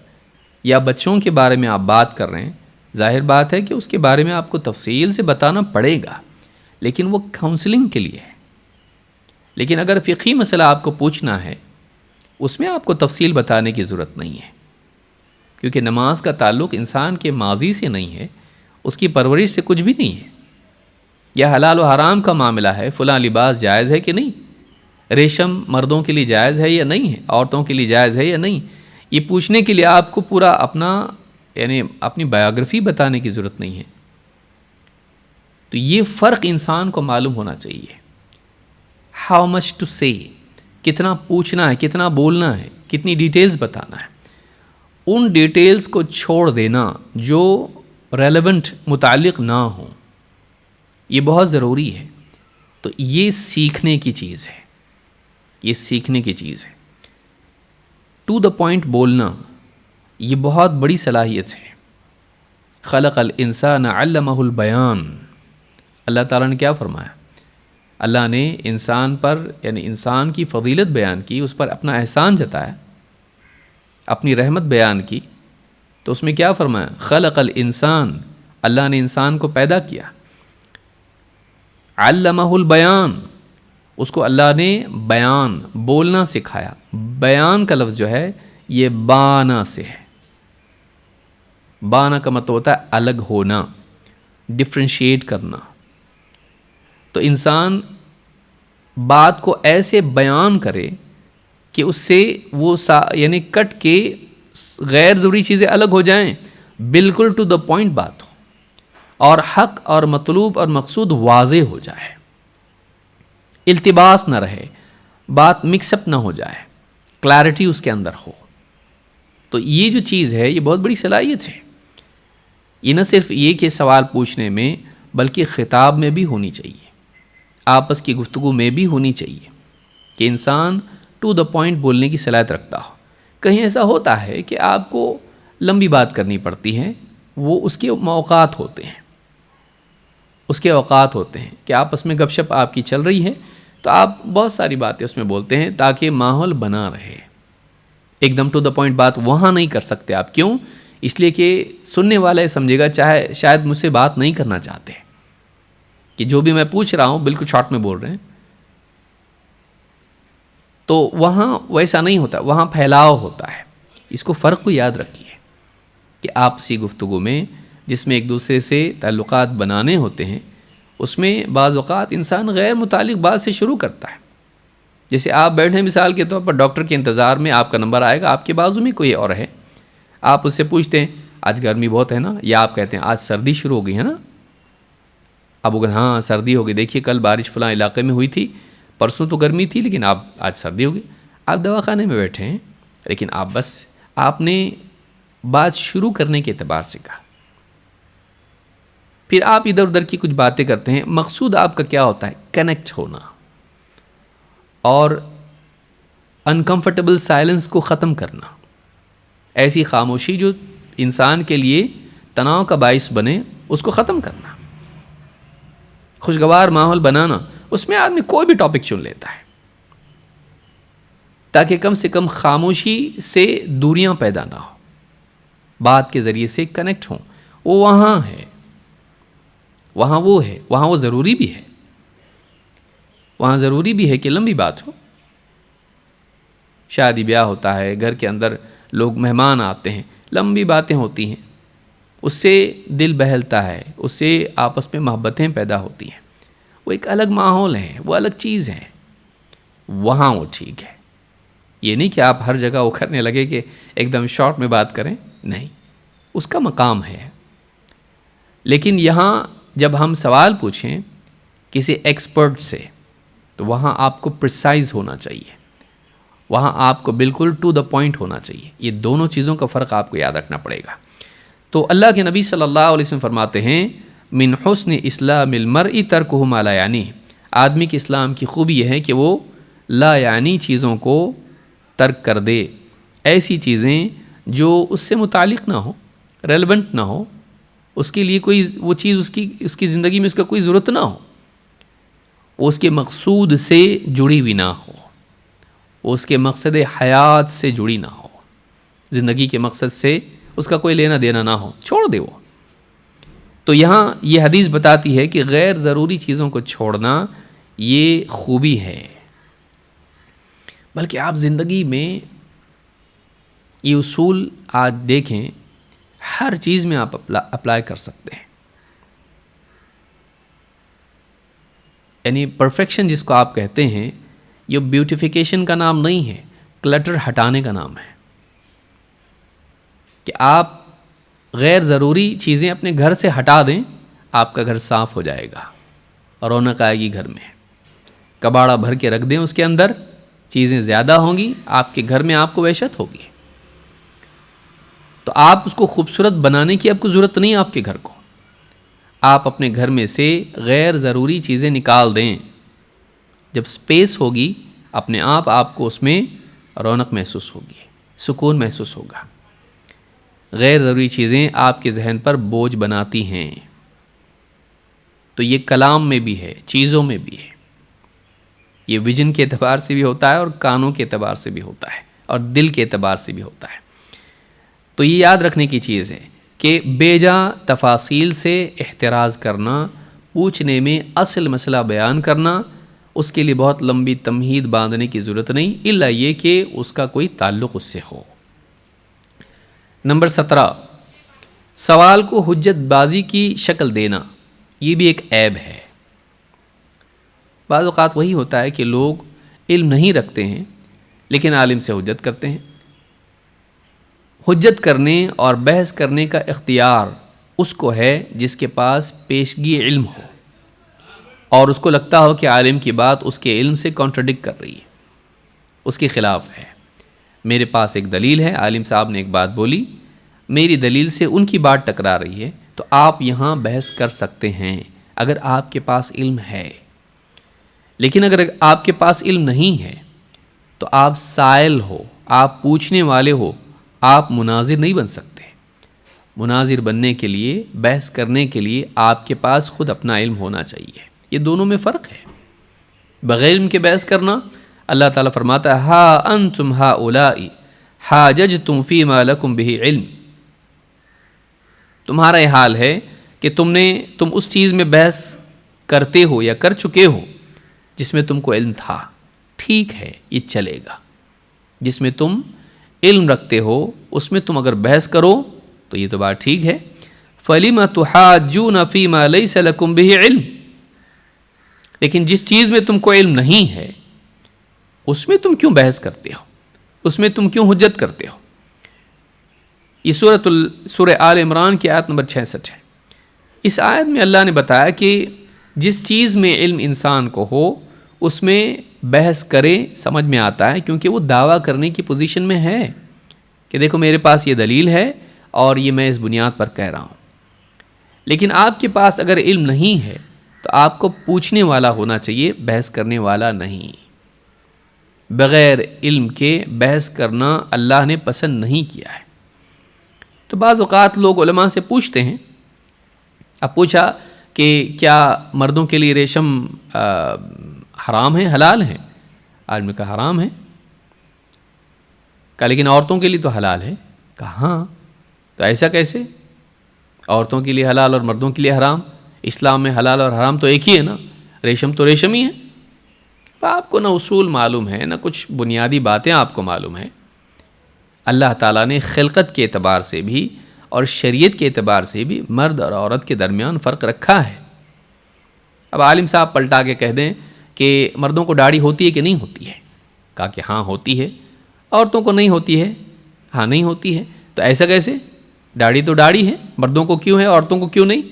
یا بچوں کے بارے میں آپ بات کر رہے ہیں، ظاہر بات ہے کہ اس کے بارے میں آپ کو تفصیل سے بتانا پڑے گا، لیکن وہ کاؤنسلنگ کے لیے ہے۔ لیکن اگر فقہی مسئلہ آپ کو پوچھنا ہے، اس میں آپ کو تفصیل بتانے کی ضرورت نہیں ہے، کیونکہ نماز کا تعلق انسان کے ماضی سے نہیں ہے، اس کی پرورش سے کچھ بھی نہیں ہے۔ یا حلال و حرام کا معاملہ ہے، فلاں لباس جائز ہے کہ نہیں، ریشم مردوں کے لیے جائز ہے یا نہیں ہے، عورتوں کے لیے جائز ہے یا نہیں، یہ پوچھنے کے لیے آپ کو پورا اپنی بایوگرافی بتانے کی ضرورت نہیں ہے۔ تو یہ فرق انسان کو معلوم ہونا چاہیے۔ ہاؤ مچ ٹو سے، کتنا پوچھنا ہے، کتنا بولنا ہے، کتنی ڈیٹیلز بتانا ہے، ان ڈیٹیلز کو چھوڑ دینا جو ریلیونٹ متعلق نہ ہوں، یہ بہت ضروری ہے۔ تو یہ سیکھنے کی چیز ہے، یہ سیکھنے کی چیز ہے۔ ٹو دا پوائنٹ بولنا یہ بہت بڑی صلاحیت ہے۔ خلق الانسان علمہ البیان، اللہ تعالیٰ نے کیا فرمایا؟ اللہ نے انسان پر، یعنی انسان کی فضیلت بیان کی، اس پر اپنا احسان جتایا، اپنی رحمت بیان کی، تو اس میں کیا فرمایا؟ خلق الانسان، اللہ نے انسان کو پیدا کیا، علمہ البیان، اس کو اللہ نے بیان، بولنا سکھایا۔ بیان کا لفظ جو ہے یہ بانا سے ہے۔ بانا کا مطلب ہوتا ہے الگ ہونا، ڈفرینشیٹ کرنا۔ تو انسان بات کو ایسے بیان کرے کہ اس سے وہ یعنی کٹ کے غیر ضروری چیزیں الگ ہو جائیں، بالکل ٹو دا پوائنٹ بات ہو، اور حق اور مطلوب اور مقصود واضح ہو جائے، التباس نہ رہے، بات مکس اپ نہ ہو جائے، کلیئرٹی اس کے اندر ہو۔ تو یہ جو چیز ہے یہ بہت بڑی صلاحیت ہے۔ یہ نہ صرف یہ کہ سوال پوچھنے میں، بلکہ خطاب میں بھی ہونی چاہیے، آپس کی گفتگو میں بھی ہونی چاہیے کہ انسان ٹو دا پوائنٹ بولنے کی صلاحیت رکھتا ہو۔ کہیں ایسا ہوتا ہے کہ آپ کو لمبی بات کرنی پڑتی ہے، وہ اس کے موقعات ہوتے ہیں، اس کے اوقات ہوتے ہیں کہ آپس میں گپ شپ آپ کی چل رہی ہے، تو آپ بہت ساری باتیں اس میں بولتے ہیں تاکہ ماحول بنا رہے۔ ایک دم ٹو دا پوائنٹ بات وہاں نہیں کر سکتے آپ، کیوں؟ اس لیے کہ سننے والا سمجھے گا چاہے شاید مجھ سے بات نہیں کرنا چاہتے، کہ جو بھی میں پوچھ رہا ہوں بالکل شارٹ میں بول رہے ہیں۔ تو وہاں ویسا نہیں ہوتا، وہاں پھیلاؤ ہوتا ہے۔ اس کو فرق کو یاد رکھیے کہ آپسی گفتگو میں، جس میں ایک دوسرے سے تعلقات بنانے ہوتے ہیں، اس میں بعض اوقات انسان غیر متعلق بات سے شروع کرتا ہے۔ جیسے آپ بیٹھے مثال کے طور پر ڈاکٹر کے انتظار میں، آپ کا نمبر آئے گا، آپ کے بازو میں کوئی اور ہے، آپ اس سے پوچھتے ہیں آج گرمی بہت ہے نا، یا آپ کہتے ہیں آج سردی شروع ہو گئی ہے نا، اب وہ کہتے ہیں ہاں سردی ہو گئی، دیکھیے کل بارش فلاں علاقے میں ہوئی تھی، پرسوں تو گرمی تھی لیکن آج سردی ہو گئی۔ آپ دواخانے میں بیٹھے ہیں، لیکن آپ نے بات شروع کرنے کے اعتبار سے کہا، پھر آپ ادھر ادھر کی کچھ باتیں کرتے ہیں۔ مقصود آپ کا کیا ہوتا ہے؟ کنیکٹ ہونا اور انکمفرٹیبل سائلنس کو ختم کرنا، ایسی خاموشی جو انسان کے لیے تناؤ کا باعث بنے، اس کو ختم کرنا، خوشگوار ماحول بنانا۔ اس میں آدمی کوئی بھی ٹاپک چن لیتا ہے تاکہ کم سے کم خاموشی سے دوریاں پیدا نہ ہو، بات کے ذریعے سے کنیکٹ ہوں۔ وہ وہاں ہے، وہاں وہ ہے، وہاں وہ ضروری بھی ہے، وہاں ضروری بھی ہے کہ لمبی بات ہو۔ شادی بیاہ ہوتا ہے، گھر کے اندر لوگ مہمان آتے ہیں، لمبی باتیں ہوتی ہیں، اس سے دل بہلتا ہے، اس سے آپس میں محبتیں پیدا ہوتی ہیں۔ وہ ایک الگ ماحول ہے، وہ الگ چیز ہے، وہاں وہ ٹھیک ہے۔ یہ نہیں کہ آپ ہر جگہ وہ کرنے لگے کہ ایک دم شارٹ میں بات کریں، نہیں، اس کا مقام ہے۔ لیکن یہاں جب ہم سوال پوچھیں کسی ایکسپرٹ سے، تو وہاں آپ کو پریسائز ہونا چاہیے، وہاں آپ کو بالکل ٹو دا پوائنٹ ہونا چاہیے۔ یہ دونوں چیزوں کا فرق آپ کو یاد رکھنا پڑے گا۔ تو اللہ کے نبی صلی اللہ علیہ وسلم فرماتے ہیں من حسن اسلام المرء ترکہ ما لا یعنی، آدمی کے اسلام کی خوبی یہ ہے کہ وہ لا یعنی چیزوں کو ترک کر دے، ایسی چیزیں جو اس سے متعلق نہ ہو، ریلیونٹ نہ ہو، اس کے لیے کوئی وہ چیز اس کی زندگی میں اس کا کوئی ضرورت نہ ہو، وہ اس کے مقصود سے جڑی ہوئی نہ ہو، وہ اس کے مقصد حیات سے جڑی نہ ہو، زندگی کے مقصد سے اس کا کوئی لینا دینا نہ ہو، چھوڑ دے وہ۔ تو یہاں یہ حدیث بتاتی ہے کہ غیر ضروری چیزوں کو چھوڑنا یہ خوبی ہے، بلکہ آپ زندگی میں یہ اصول آج دیکھیں، ہر چیز میں آپ اپلائی کر سکتے ہیں۔ یعنی پرفیکشن جس کو آپ کہتے ہیں، یہ بیوٹیفیکیشن کا نام نہیں ہے، کلٹر ہٹانے کا نام ہے، کہ آپ غیر ضروری چیزیں اپنے گھر سے ہٹا دیں، آپ کا گھر صاف ہو جائے گا، رونق آئے گی گھر میں۔ کباڑا بھر کے رکھ دیں اس کے اندر، چیزیں زیادہ ہوں گی، آپ کے گھر میں آپ کو وحشت ہوگی۔ تو آپ اس کو خوبصورت بنانے کی آپ کو ضرورت نہیں ہے آپ کے گھر کو. آپ اپنے گھر میں سے غیر ضروری چیزیں نکال دیں. جب سپیس ہوگی اپنے آپ کو اس میں رونق محسوس ہوگی, سکون محسوس ہوگا. غیر ضروری چیزیں آپ کے ذہن پر بوجھ بناتی ہیں. تو یہ کلام میں بھی ہے, چیزوں میں بھی ہے. یہ ویژن کے اعتبار سے بھی ہوتا ہے اور کانوں کے اعتبار سے بھی ہوتا ہے اور دل کے اعتبار سے بھی ہوتا ہے. تو یہ یاد رکھنے کی چیز ہے کہ بے جا تفاصیل سے احتراز کرنا, پوچھنے میں اصل مسئلہ بیان کرنا, اس کے لیے بہت لمبی تمہید باندھنے کی ضرورت نہیں, الا یہ کہ اس کا کوئی تعلق اس سے ہو. نمبر 17, سوال کو حجت بازی کی شکل دینا. یہ بھی ایک عیب ہے. بعض اوقات وہی ہوتا ہے کہ لوگ علم نہیں رکھتے ہیں لیکن عالم سے حجت کرتے ہیں. حجت کرنے اور بحث کرنے کا اختیار اس کو ہے جس کے پاس پیشگی علم ہو اور اس کو لگتا ہو کہ عالم کی بات اس کے علم سے کانٹرڈکٹ کر رہی ہے, اس کے خلاف ہے. میرے پاس ایک دلیل ہے, عالم صاحب نے ایک بات بولی, میری دلیل سے ان کی بات ٹکرا رہی ہے, تو آپ یہاں بحث کر سکتے ہیں اگر آپ کے پاس علم ہے. لیکن اگر آپ کے پاس علم نہیں ہے تو آپ سائل ہو, آپ پوچھنے والے ہو, آپ مناظر نہیں بن سکتے. مناظر بننے کے لیے, بحث کرنے کے لیے آپ کے پاس خود اپنا علم ہونا چاہیے. یہ دونوں میں فرق ہے. بغیر علم کے بحث کرنا, اللہ تعالیٰ فرماتا ہے ہا انتم ہؤلاء حاججتم فیما لکم بہ علم. تمہارا یہ حال ہے کہ تم اس چیز میں بحث کرتے ہو یا کر چکے ہو جس میں تم کو علم تھا. ٹھیک ہے, یہ چلے گا. جس میں تم علم رکھتے ہو اس میں تم اگر بحث کرو تو یہ تو بات ٹھیک ہے. فَلِمَ تُحَاجُّونَ فِي مَا لَيْسَ لَكُمْ بِهِ علم. لیکن جس چیز میں تم کو علم نہیں ہے اس میں تم کیوں بحث کرتے ہو, اس میں تم کیوں حجت کرتے ہو. یہ سورہ آل عمران کی آیت نمبر 66 ہے. اس آیت میں اللہ نے بتایا کہ جس چیز میں علم انسان کو ہو اس میں بحث کرے, سمجھ میں آتا ہے کیونکہ وہ دعویٰ کرنے کی پوزیشن میں ہے کہ دیکھو میرے پاس یہ دلیل ہے اور یہ میں اس بنیاد پر کہہ رہا ہوں. لیکن آپ کے پاس اگر علم نہیں ہے تو آپ کو پوچھنے والا ہونا چاہیے, بحث کرنے والا نہیں. بغیر علم کے بحث کرنا اللہ نے پسند نہیں کیا ہے. تو بعض اوقات لوگ علماء سے پوچھتے ہیں. اب پوچھا کہ کیا مردوں کے لیے ریشم حرام ہے حلال ہے؟ آدمی نے کہا حرام ہے. کہا لیکن عورتوں کے لیے تو حلال ہے. کہا ہاں. تو ایسا کیسے؟ عورتوں کے لیے حلال اور مردوں کے لیے حرام. اسلام میں حلال اور حرام تو ایک ہی ہے نا, ریشم تو ریشم ہی ہے. آپ کو نہ اصول معلوم ہے نہ کچھ بنیادی باتیں آپ کو معلوم ہیں. اللہ تعالیٰ نے خلقت کے اعتبار سے بھی اور شریعت کے اعتبار سے بھی مرد اور عورت کے درمیان فرق رکھا ہے. اب عالم صاحب پلٹا کے کہہ دیں کہ مردوں کو داڑھی ہوتی ہے کہ نہیں ہوتی ہے؟ کہا کہ ہاں ہوتی ہے. عورتوں کو نہیں ہوتی ہے؟ ہاں نہیں ہوتی ہے. تو ایسا کیسے؟ داڑھی تو داڑھی ہے, مردوں کو کیوں ہے عورتوں کو کیوں نہیں؟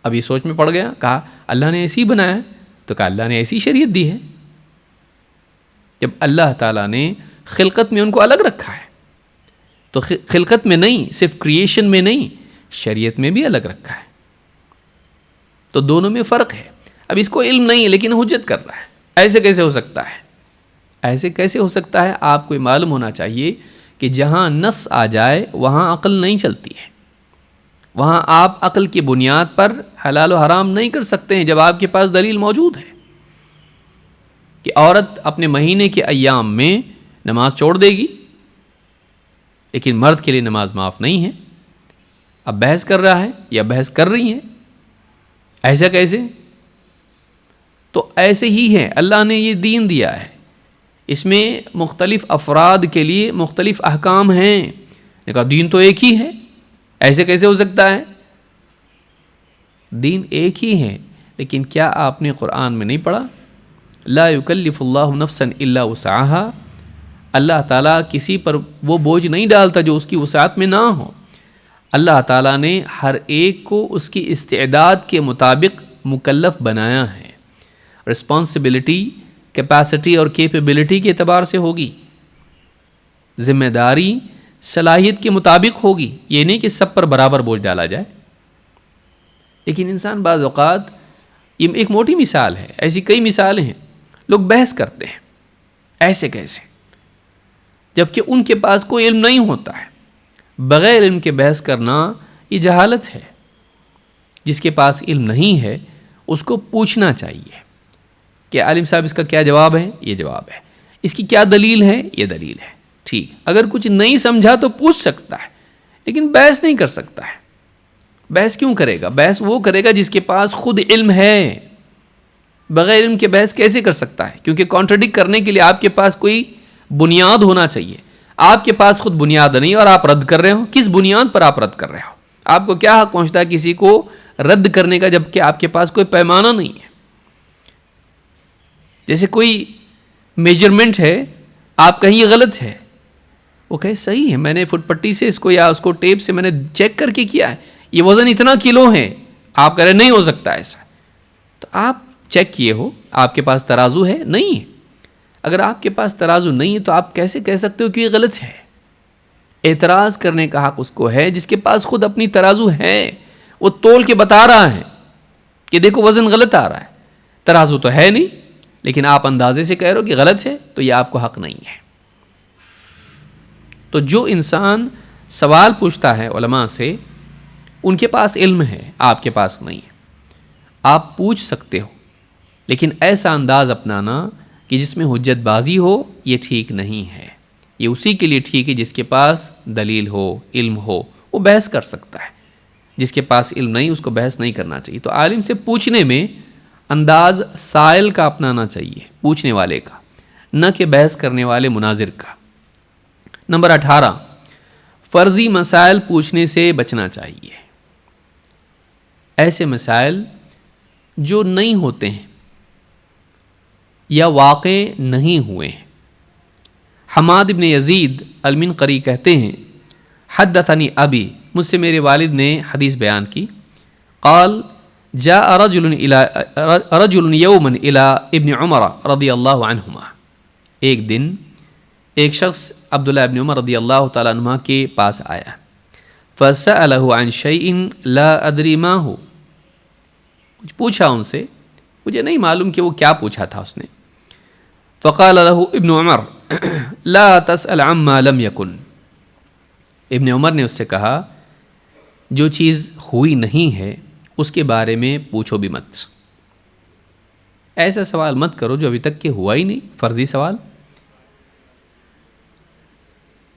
اب یہ سوچ میں پڑ گیا. کہا اللہ نے ایسی بنایا ہے. تو کہا اللہ نے ایسی شریعت دی ہے. جب اللہ تعالیٰ نے خلقت میں ان کو الگ رکھا ہے تو خلقت میں نہیں, صرف کریشن میں نہیں, شریعت میں بھی الگ رکھا ہے. تو دونوں میں فرق ہے. اب اس کو علم نہیں ہے لیکن حجت کر رہا ہے. ایسے کیسے ہو سکتا ہے؟ ایسے کیسے ہو سکتا ہے؟ آپ کو معلوم ہونا چاہیے کہ جہاں نص آ جائے وہاں عقل نہیں چلتی ہے. وہاں آپ عقل کی بنیاد پر حلال و حرام نہیں کر سکتے ہیں جب آپ کے پاس دلیل موجود ہے کہ عورت اپنے مہینے کے ایام میں نماز چھوڑ دے گی لیکن مرد کے لیے نماز معاف نہیں ہے. اب بحث کر رہا ہے یا بحث کر رہی ہیں. ایسا کیسے؟ تو ایسے ہی ہے. اللہ نے یہ دین دیا ہے, اس میں مختلف افراد کے لیے مختلف احکام ہیں. نے کہا دین تو ایک ہی ہے. ایسے کیسے ہو سکتا ہے؟ دین ایک ہی ہے لیکن کیا آپ نے قرآن میں نہیں پڑھا لا یکلف اللہ نفسا الا وسعها؟ اللہ تعالیٰ کسی پر وہ بوجھ نہیں ڈالتا جو اس کی وسعت میں نہ ہو. اللہ تعالیٰ نے ہر ایک کو اس کی استعداد کے مطابق مکلف بنایا ہے. رسپانسبلٹی, کیپیسٹی اور کیپیبلٹی کے اعتبار سے ہوگی. ذمہ داری صلاحیت کے مطابق ہوگی. یہ نہیں کہ سب پر برابر بوجھ ڈالا جائے. لیکن انسان بعض اوقات، یہ ایک موٹی مثال ہے، ایسی کئی مثالیں ہیں، لوگ بحث کرتے ہیں ایسے کیسے، جبکہ ان کے پاس کوئی علم نہیں ہوتا ہے. بغیر علم کے بحث کرنا یہ جہالت ہے. جس کے پاس علم نہیں ہے اس کو پوچھنا چاہیے کہ عالم صاحب اس کا کیا جواب ہے، یہ جواب ہے، اس کی کیا دلیل ہے، یہ دلیل ہے. ٹھیک، اگر کچھ نہیں سمجھا تو پوچھ سکتا ہے، لیکن بحث نہیں کر سکتا ہے. بحث کیوں کرے گا؟ بحث وہ کرے گا جس کے پاس خود علم ہے. بغیر علم کے بحث کیسے کر سکتا ہے؟ کیونکہ کانٹرڈکٹ کرنے کے لیے آپ کے پاس کوئی بنیاد ہونا چاہیے. آپ کے پاس خود بنیاد نہیں اور آپ رد کر رہے ہو. کس بنیاد پر آپ رد کر رہے ہو؟ آپ کو کیا حق پہنچتا ہے کسی کو رد کرنے کا جبکہ آپ کے پاس کوئی پیمانہ نہیں ہے؟ جیسے کوئی میجرمنٹ ہے، آپ کہیں غلط ہے، وہ کہے صحیح ہے، میں نے فٹ پٹی سے اس کو یا اس کو ٹیپ سے میں نے چیک کر کے کیا ہے، یہ وزن اتنا کلو ہے. آپ کہہ رہے نہیں ہو سکتا ایسا. تو آپ چیک کیے ہو، آپ کے پاس ترازو ہے؟ نہیں ہے. اگر آپ کے پاس ترازو نہیں ہے تو آپ کیسے کہہ سکتے ہو کہ یہ غلط ہے؟ اعتراض کرنے کا حق اس کو ہے جس کے پاس خود اپنی ترازو ہے. وہ تول کے بتا رہا ہے کہ دیکھو وزن غلط آ رہا ہے، ترازو تو ہے نہیں، لیکن آپ اندازے سے کہہ رہے ہو کہ غلط ہے، تو یہ آپ کو حق نہیں ہے. تو جو انسان سوال پوچھتا ہے علماء سے، ان کے پاس علم ہے، آپ کے پاس نہیں ہے. آپ پوچھ سکتے ہو، لیکن ایسا انداز اپنانا کہ جس میں حجت بازی ہو، یہ ٹھیک نہیں ہے. یہ اسی کے لیے ٹھیک ہے جس کے پاس دلیل ہو، علم ہو، وہ بحث کر سکتا ہے. جس کے پاس علم نہیں اس کو بحث نہیں کرنا چاہیے. تو عالم سے پوچھنے میں انداز سائل کا اپنانا چاہیے، پوچھنے والے کا، نہ کہ بحث کرنے والے مناظر کا. نمبر 18، فرضی مسائل پوچھنے سے بچنا چاہیے. ایسے مسائل جو نہیں ہوتے ہیں یا واقع نہیں ہوئے ہیں. حماد ابن یزید المنقری کہتے ہیں، حدثنی ابی، مجھ سے میرے والد نے حدیث بیان کی، قال جاء رجل یوما الى ابن عمر رضی اللہ عنہما، ایک دن ایک شخص عبداللہ ابن عمر رضی اللہ تعالیٰ عنہما کے پاس آیا. فسألہ عن شیء لا ادری ما ہو، کچھ پوچھا ان سے، مجھے نہیں معلوم کہ وہ کیا پوچھا تھا اس نے. فقال له ابن عمر لا تسأل عما لم يكن، ابن عمر نے اس سے کہا جو چیز ہوئی نہیں ہے اس کے بارے میں پوچھو بھی مت. ایسا سوال مت کرو جو ابھی تک کہ ہوا ہی نہیں، فرضی سوال،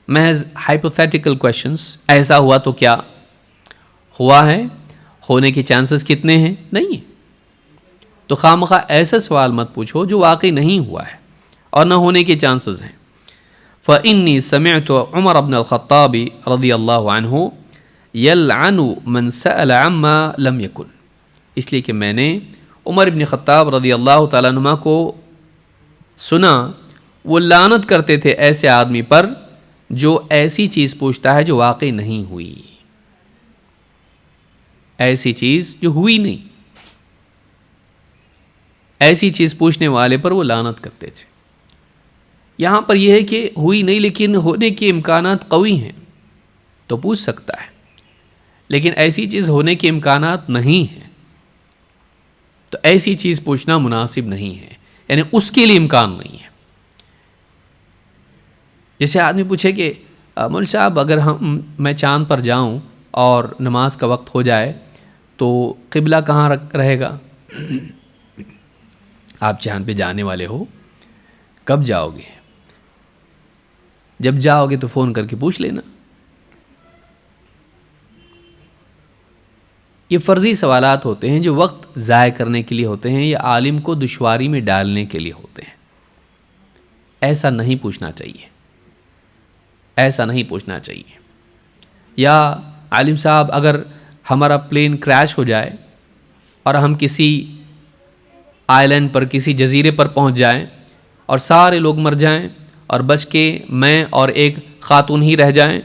محض ہائپوتھیٹیکل کویشچنس. ایسا ہوا تو کیا ہوا ہے، ہونے کے چانسز کتنے ہیں؟ نہیں. تو خواہ مخواہ ایسا سوال مت پوچھو جو واقعی نہیں ہوا ہے اور نہ ہونے کے چانسز ہیں. فإنی سمعت عمر بن الخطاب رضی اللہ عنہ یلعن من سأل عما لم یکن، اس لیے کہ میں نے عمر بن خطاب رضی اللہ تعالیٰ عنہ کو سنا وہ لعنت کرتے تھے ایسے آدمی پر جو ایسی چیز پوچھتا ہے جو واقعی نہیں ہوئی، ایسی چیز جو ہوئی نہیں، ایسی چیز پوچھنے والے پر وہ لعنت کرتے تھے. یہاں پر یہ ہے کہ ہوئی نہیں لیکن ہونے کے امکانات قوی ہیں تو پوچھ سکتا ہے، لیکن ایسی چیز ہونے کے امکانات نہیں ہیں تو ایسی چیز پوچھنا مناسب نہیں ہے، یعنی اس کے لیے امکان نہیں ہے. جیسے آدمی پوچھے کہ مول صاحب اگر میں چاند پر جاؤں اور نماز کا وقت ہو جائے تو قبلہ کہاں رہے گا؟ آپ چاند پہ جانے والے ہو، کب جاؤ گے؟ جب جاؤ گے تو فون کر کے پوچھ لینا. یہ فرضی سوالات ہوتے ہیں جو وقت ضائع کرنے کے لیے ہوتے ہیں یا عالم کو دشواری میں ڈالنے کے لیے ہوتے ہیں. ایسا نہیں پوچھنا چاہیے، ایسا نہیں پوچھنا چاہیے. یا عالم صاحب اگر ہمارا پلین کریش ہو جائے اور ہم کسی آئی لینڈ پر، کسی جزیرے پر پہنچ جائیں اور سارے لوگ مر جائیں اور بچ کے میں اور ایک خاتون ہی رہ جائیں،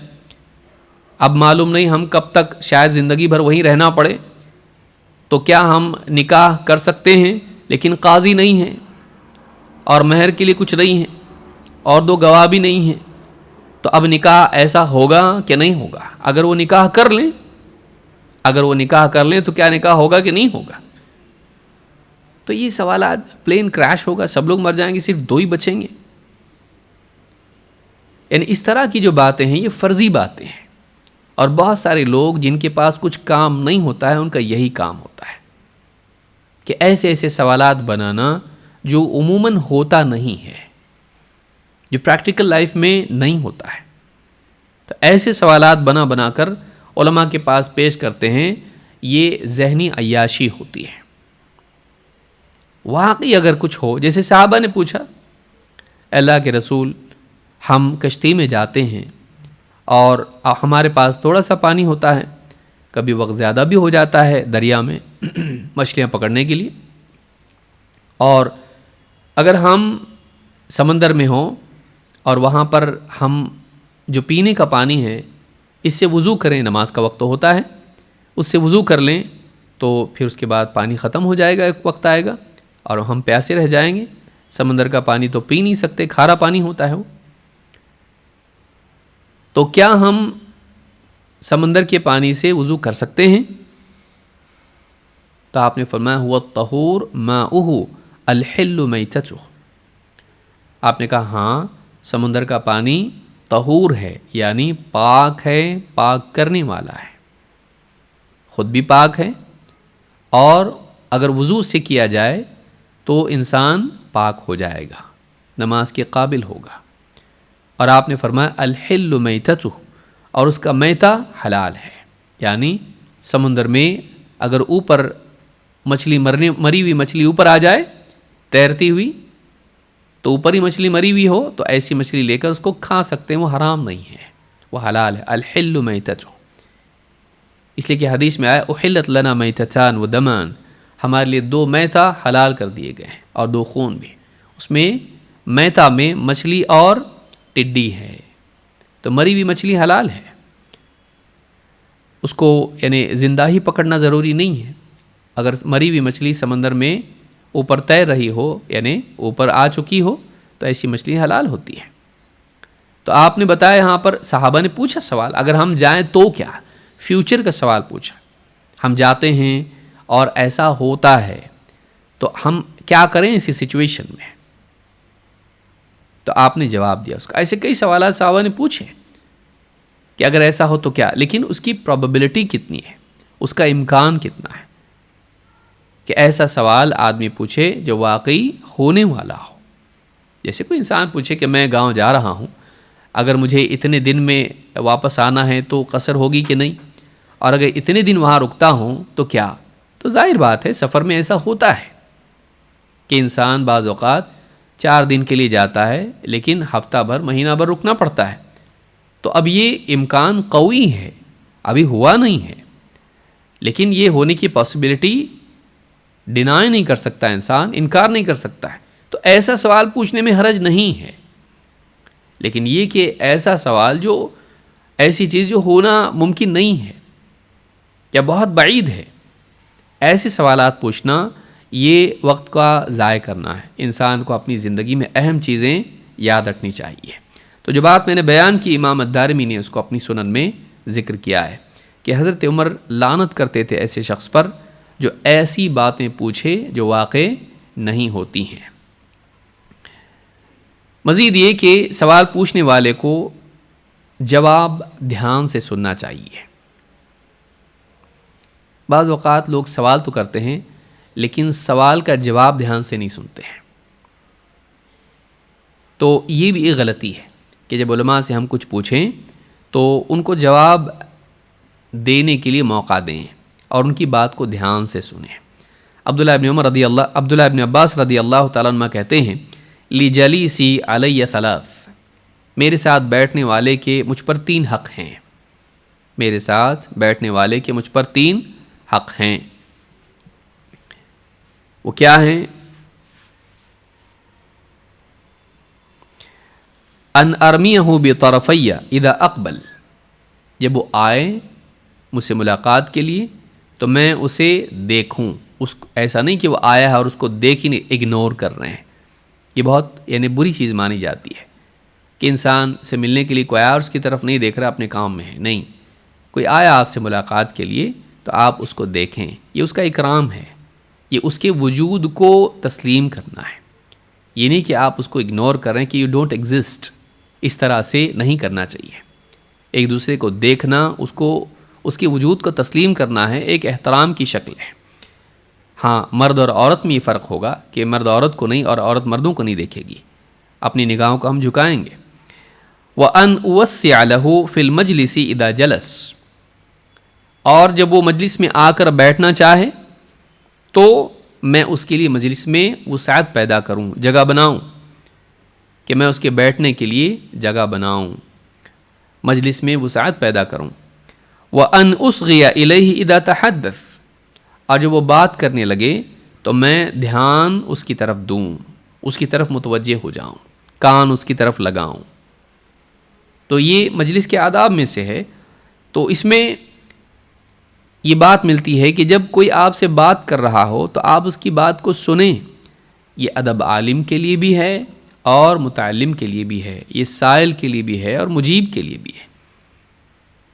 اب معلوم نہیں ہم کب تک، شاید زندگی بھر وہیں رہنا پڑے، تو کیا ہم نکاح کر سکتے ہیں؟ لیکن قاضی نہیں ہے اور مہر کے لیے کچھ نہیں ہے اور 2 گواہ بھی نہیں ہیں، تو اب نکاح ایسا ہوگا کہ نہیں ہوگا؟ اگر وہ نکاح کر لیں تو کیا نکاح ہوگا کہ نہیں ہوگا؟ تو یہ سوالات، پلین کریش ہوگا، سب لوگ مر جائیں گے، صرف 2 ہی بچیں گے. یعنی اس طرح کی جو باتیں ہیں یہ فرضی باتیں ہیں. اور بہت سارے لوگ جن کے پاس کچھ کام نہیں ہوتا ہے ان کا یہی کام ہوتا ہے کہ ایسے ایسے سوالات بنانا جو عموماً ہوتا نہیں ہے، جو پریکٹیکل لائف میں نہیں ہوتا ہے. تو ایسے سوالات بنا کر علماء کے پاس پیش کرتے ہیں. یہ ذہنی عیاشی ہوتی ہے. واقعی اگر کچھ ہو، جیسے صحابہ نے پوچھا اللہ کے رسول ہم کشتی میں جاتے ہیں اور ہمارے پاس تھوڑا سا پانی ہوتا ہے، کبھی وقت زیادہ بھی ہو جاتا ہے دریا میں مچھلیاں پکڑنے کے لیے، اور اگر ہم سمندر میں ہوں اور وہاں پر ہم جو پینے کا پانی ہے اس سے وضو کریں، نماز کا وقت تو ہوتا ہے، اس سے وضو کر لیں تو پھر اس کے بعد پانی ختم ہو جائے گا، ایک وقت آئے گا اور ہم پیاسے رہ جائیں گے. سمندر کا پانی تو پی نہیں سکتے، کھارا پانی ہوتا ہے وہ. تو کیا ہم سمندر کے پانی سے وضو کر سکتے ہیں؟ تو آپ نے فرمایا هو الطہور ماؤہ الحل میتتہ. آپ نے کہا ہاں سمندر کا پانی طہور ہے، یعنی پاک ہے، پاک کرنے والا ہے، خود بھی پاک ہے، اور اگر وضو سے کیا جائے تو انسان پاک ہو جائے گا، نماز کے قابل ہوگا. اور آپ نے فرمایا الحل میتتہ، اور اس کا میتہ حلال ہے. یعنی سمندر میں اگر اوپر مچھلی مری ہوئی مچھلی اوپر آ جائے تیرتی ہوئی، تو اوپر ہی مچھلی مری ہوئی ہو تو ایسی مچھلی لے کر اس کو کھا سکتے ہیں، وہ حرام نہیں ہے، وہ حلال ہے. الحل میتتہ، اس لیے کہ حدیث میں آیا احلت لنا میتتان و دمان، ہمارے لیے 2 میتہ حلال کر دیے گئے ہیں اور 2 خون بھی. اس میں میتہ میں مچھلی اور ٹڈی ہے، تو مری ہوئی مچھلی حلال ہے. اس کو یعنی زندہ ہی پکڑنا ضروری نہیں ہے. اگر مری ہوئی مچھلی سمندر میں اوپر تیر رہی ہو، یعنی اوپر آ چکی ہو، تو ایسی مچھلی حلال ہوتی ہے. تو آپ نے بتایا یہاں پر صحابہ نے پوچھا سوال، اگر ہم جائیں تو کیا؟ فیوچر کا سوال پوچھا. ہم جاتے ہیں اور ایسا ہوتا ہے تو ہم کیا کریں اسی سچویشن میں؟ تو آپ نے جواب دیا اس کا. ایسے کئی سوالات صحابہ نے پوچھے کہ اگر ایسا ہو تو کیا، لیکن اس کی پروبیبلٹی کتنی ہے، اس کا امکان کتنا ہے کہ ایسا سوال آدمی پوچھے جو واقعی ہونے والا ہو. جیسے کوئی انسان پوچھے کہ میں گاؤں جا رہا ہوں، اگر مجھے اتنے دن میں واپس آنا ہے تو قصر ہوگی کہ نہیں، اور اگر اتنے دن وہاں رکتا ہوں تو کیا؟ تو ظاہر بات ہے سفر میں ایسا ہوتا ہے کہ انسان بعض اوقات 4 دن کے لیے جاتا ہے لیکن ہفتہ بھر مہینہ بھر رکنا پڑتا ہے. تو اب یہ امکان قوی ہے، ابھی ہوا نہیں ہے، لیکن یہ ہونے کی پاسبلٹی ڈینائی نہیں کر سکتا انسان، انکار نہیں کر سکتا ہے. تو ایسا سوال پوچھنے میں حرج نہیں ہے. لیکن یہ کہ ایسا سوال جو ایسی چیز جو ہونا ممکن نہیں ہے یا بہت بعید ہے، ایسے سوالات پوچھنا یہ وقت کا ضائع کرنا ہے. انسان کو اپنی زندگی میں اہم چیزیں یاد رکھنی چاہیے. تو جو بات میں نے بیان کی امام الدارمی نے اس کو اپنی سنن میں ذکر کیا ہے کہ حضرت عمر لعنت کرتے تھے ایسے شخص پر جو ایسی باتیں پوچھے جو واقع نہیں ہوتی ہیں. مزید یہ کہ سوال پوچھنے والے کو جواب دھیان سے سننا چاہیے. بعض اوقات لوگ سوال تو کرتے ہیں لیکن سوال کا جواب دھیان سے نہیں سنتے ہیں. تو یہ بھی ایک غلطی ہے کہ جب علماء سے ہم کچھ پوچھیں تو ان کو جواب دینے کے لیے موقع دیں اور ان کی بات کو دھیان سے سنیں. عبداللہ ابن عباس رضی اللہ تعالیٰ عنہ کہتے ہیں لِجَلِيسِي عَلَيَّ ثَلَاث، میرے ساتھ بیٹھنے والے کے مجھ پر 3 حق ہیں. میرے ساتھ بیٹھنے والے کے مجھ پر 3 حق ہیں. وہ کیا ہیں؟ ان ارمیہ بطرفیہ اذا اقبل، جب وہ آئے مجھ سے ملاقات کے لیے تو میں اسے دیکھوں. ایسا نہیں کہ وہ آیا ہے اور اس کو دیکھ ہی نہیں، اگنور کر رہے ہیں. یہ بہت یعنی بری چیز مانی جاتی ہے کہ انسان سے ملنے کے لیے کوئی آیا اور اس کی طرف نہیں دیکھ رہا، اپنے کام میں ہے. نہیں، کوئی آیا آپ سے ملاقات کے لیے تو آپ اس کو دیکھیں، یہ اس کا اکرام ہے، یہ اس کے وجود کو تسلیم کرنا ہے. یہ نہیں کہ آپ اس کو اگنور کر رہے ہیں کہ یو ڈونٹ ایگزسٹ. اس طرح سے نہیں کرنا چاہیے. ایک دوسرے کو دیکھنا، اس کے وجود کو تسلیم کرنا ہے، ایک احترام کی شکل ہے. ہاں، مرد اور عورت میں یہ فرق ہوگا کہ مرد عورت کو نہیں اور عورت مردوں کو نہیں دیکھے گی. اپنی نگاہوں کو ہم جھکائیں گے. وَأَنْ أُوَسِّعَ لَهُ فِي الْمَجْلِسِ إِذَا جَلَسَ، اور جب وہ مجلس میں آ کر بیٹھنا چاہے تو میں اس کے لیے مجلس میں وسعت پیدا کروں، جگہ بناؤں، کہ میں اس کے بیٹھنے کے لیے جگہ بناؤں، مجلس میں وسعت پیدا کروں. وَأَنْ أُصْغِيَ إِلَيْهِ إِذَا تَحَدَّثَ، اور جب وہ بات کرنے لگے تو میں دھیان اس کی طرف دوں، اس کی طرف متوجہ ہو جاؤں، کان اس کی طرف لگاؤں. تو یہ مجلس کے آداب میں سے ہے. تو اس میں یہ بات ملتی ہے کہ جب کوئی آپ سے بات کر رہا ہو تو آپ اس کی بات کو سنیں. یہ ادب عالم کے لیے بھی ہے اور متعلم کے لیے بھی ہے، یہ سائل کے لیے بھی ہے اور مجیب کے لیے بھی ہے.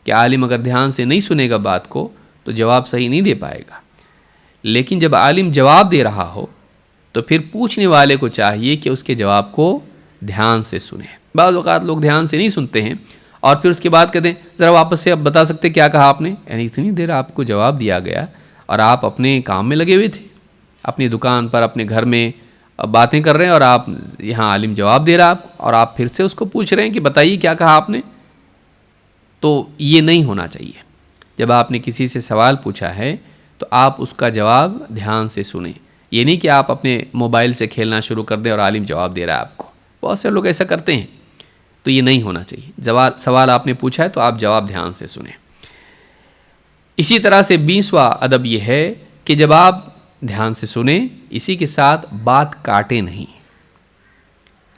کہ عالم اگر دھیان سے نہیں سنے گا بات کو تو جواب صحیح نہیں دے پائے گا. لیکن جب عالم جواب دے رہا ہو تو پھر پوچھنے والے کو چاہیے کہ اس کے جواب کو دھیان سے سنیں. بعض اوقات لوگ دھیان سے نہیں سنتے ہیں اور پھر اس کے بعد کہتے ہیں ذرا واپس سے اب بتا سکتے کیا کہا آپ نے. یعنی اتنی دیر آپ کو جواب دیا گیا اور آپ اپنے کام میں لگے ہوئے تھے، اپنی دکان پر، اپنے گھر میں باتیں کر رہے ہیں، اور آپ یہاں عالم جواب دے رہا آپ کو، اور آپ پھر سے اس کو پوچھ رہے ہیں کہ بتائیے کیا کہا آپ نے. تو یہ نہیں ہونا چاہیے. جب آپ نے کسی سے سوال پوچھا ہے تو آپ اس کا جواب دھیان سے سنیں. یہ نہیں کہ آپ اپنے موبائل سے کھیلنا شروع کر دیں اور عالم جواب دے رہا ہے آپ کو. بہت سے لوگ ایسا کرتے ہیں. تو یہ نہیں ہونا چاہیے. سوال آپ نے پوچھا ہے تو آپ جواب دھیان سے سنیں. اسی طرح سے 20واں ادب یہ ہے کہ جب آپ دھیان سے سنیں، اسی کے ساتھ بات کاٹیں نہیں.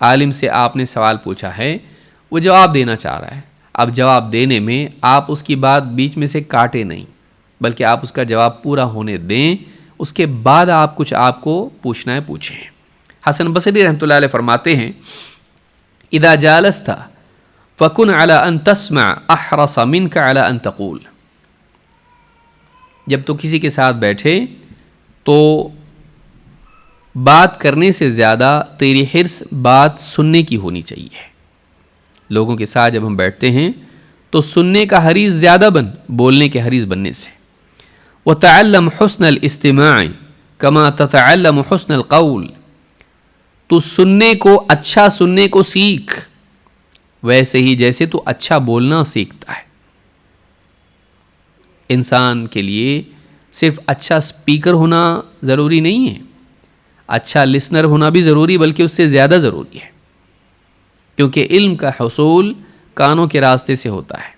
عالم سے آپ نے سوال پوچھا ہے، وہ جواب دینا چاہ رہا ہے، اب جواب دینے میں آپ اس کی بات بیچ میں سے کاٹے نہیں، بلکہ آپ اس کا جواب پورا ہونے دیں. اس کے بعد آپ کو پوچھنا ہے پوچھیں. حسن بصری رحمۃ اللہ علیہ فرماتے ہیں اذا جالست فکن علی ان تسمع احرص منک علی ان تقول. جب تو کسی کے ساتھ بیٹھے تو بات کرنے سے زیادہ تیری حرص بات سننے کی ہونی چاہیے. لوگوں کے ساتھ جب ہم بیٹھتے ہیں تو سننے کا حریص زیادہ بن بولنے کے حریص بننے سے. وتعلم حسن الاستماع كما تتعلم حسن القول. تو سننے کو، اچھا سننے کو سیکھ ویسے ہی جیسے تو اچھا بولنا سیکھتا ہے. انسان کے لیے صرف اچھا سپیکر ہونا ضروری نہیں ہے، اچھا لسنر ہونا بھی ضروری، بلکہ اس سے زیادہ ضروری ہے. کیونکہ علم کا حصول کانوں کے راستے سے ہوتا ہے.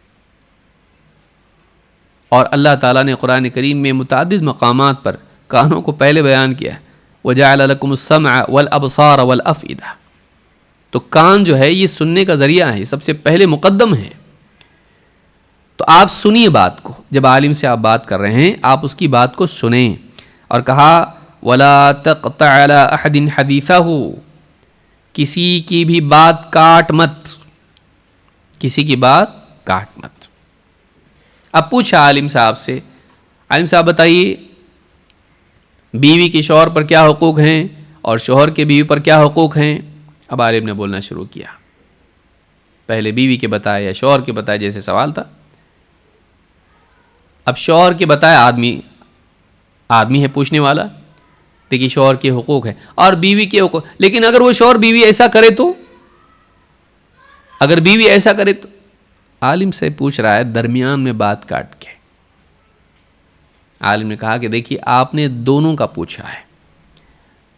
اور اللہ تعالیٰ نے قرآن کریم میں متعدد مقامات پر کانوں کو پہلے بیان کیا ہے. وَجَعَلَ لَكُمُ السَّمْعَ وَالْأَبْصَارَ وَالْأَفْئِدَةَ. تو کان جو ہے یہ سننے کا ذریعہ ہے، سب سے پہلے مقدم ہے. تو آپ سنیے بات کو. جب عالم سے آپ بات کر رہے ہیں آپ اس کی بات کو سنیں. اور کہا وَلَا تَقْطَعْ عَلَىٰ أَحَدٍ حَدِيثَهُ. کسی کی بھی بات کاٹ مت، کسی کی بات کاٹ مت. اب پوچھا عالم صاحب سے، عالم صاحب بتائیے بیوی کے شوہر پر کیا حقوق ہیں اور شوہر کے بیوی پر کیا حقوق ہیں. اب عالم نے بولنا شروع کیا. پہلے بیوی کے بتایا یا شوہر کے بتایا جیسے سوال تھا. اب شوہر کے بتایا، آدمی ہے پوچھنے والا، دیکھیے شوہر کے حقوق ہیں اور بیوی کے حقوق. لیکن اگر وہ شوہر بیوی ایسا کرے تو، اگر بیوی ایسا کرے تو، عالم سے پوچھ رہا ہے درمیان میں بات کاٹ کے. عالم نے کہا کہ دیکھیے آپ نے دونوں کا پوچھا ہے،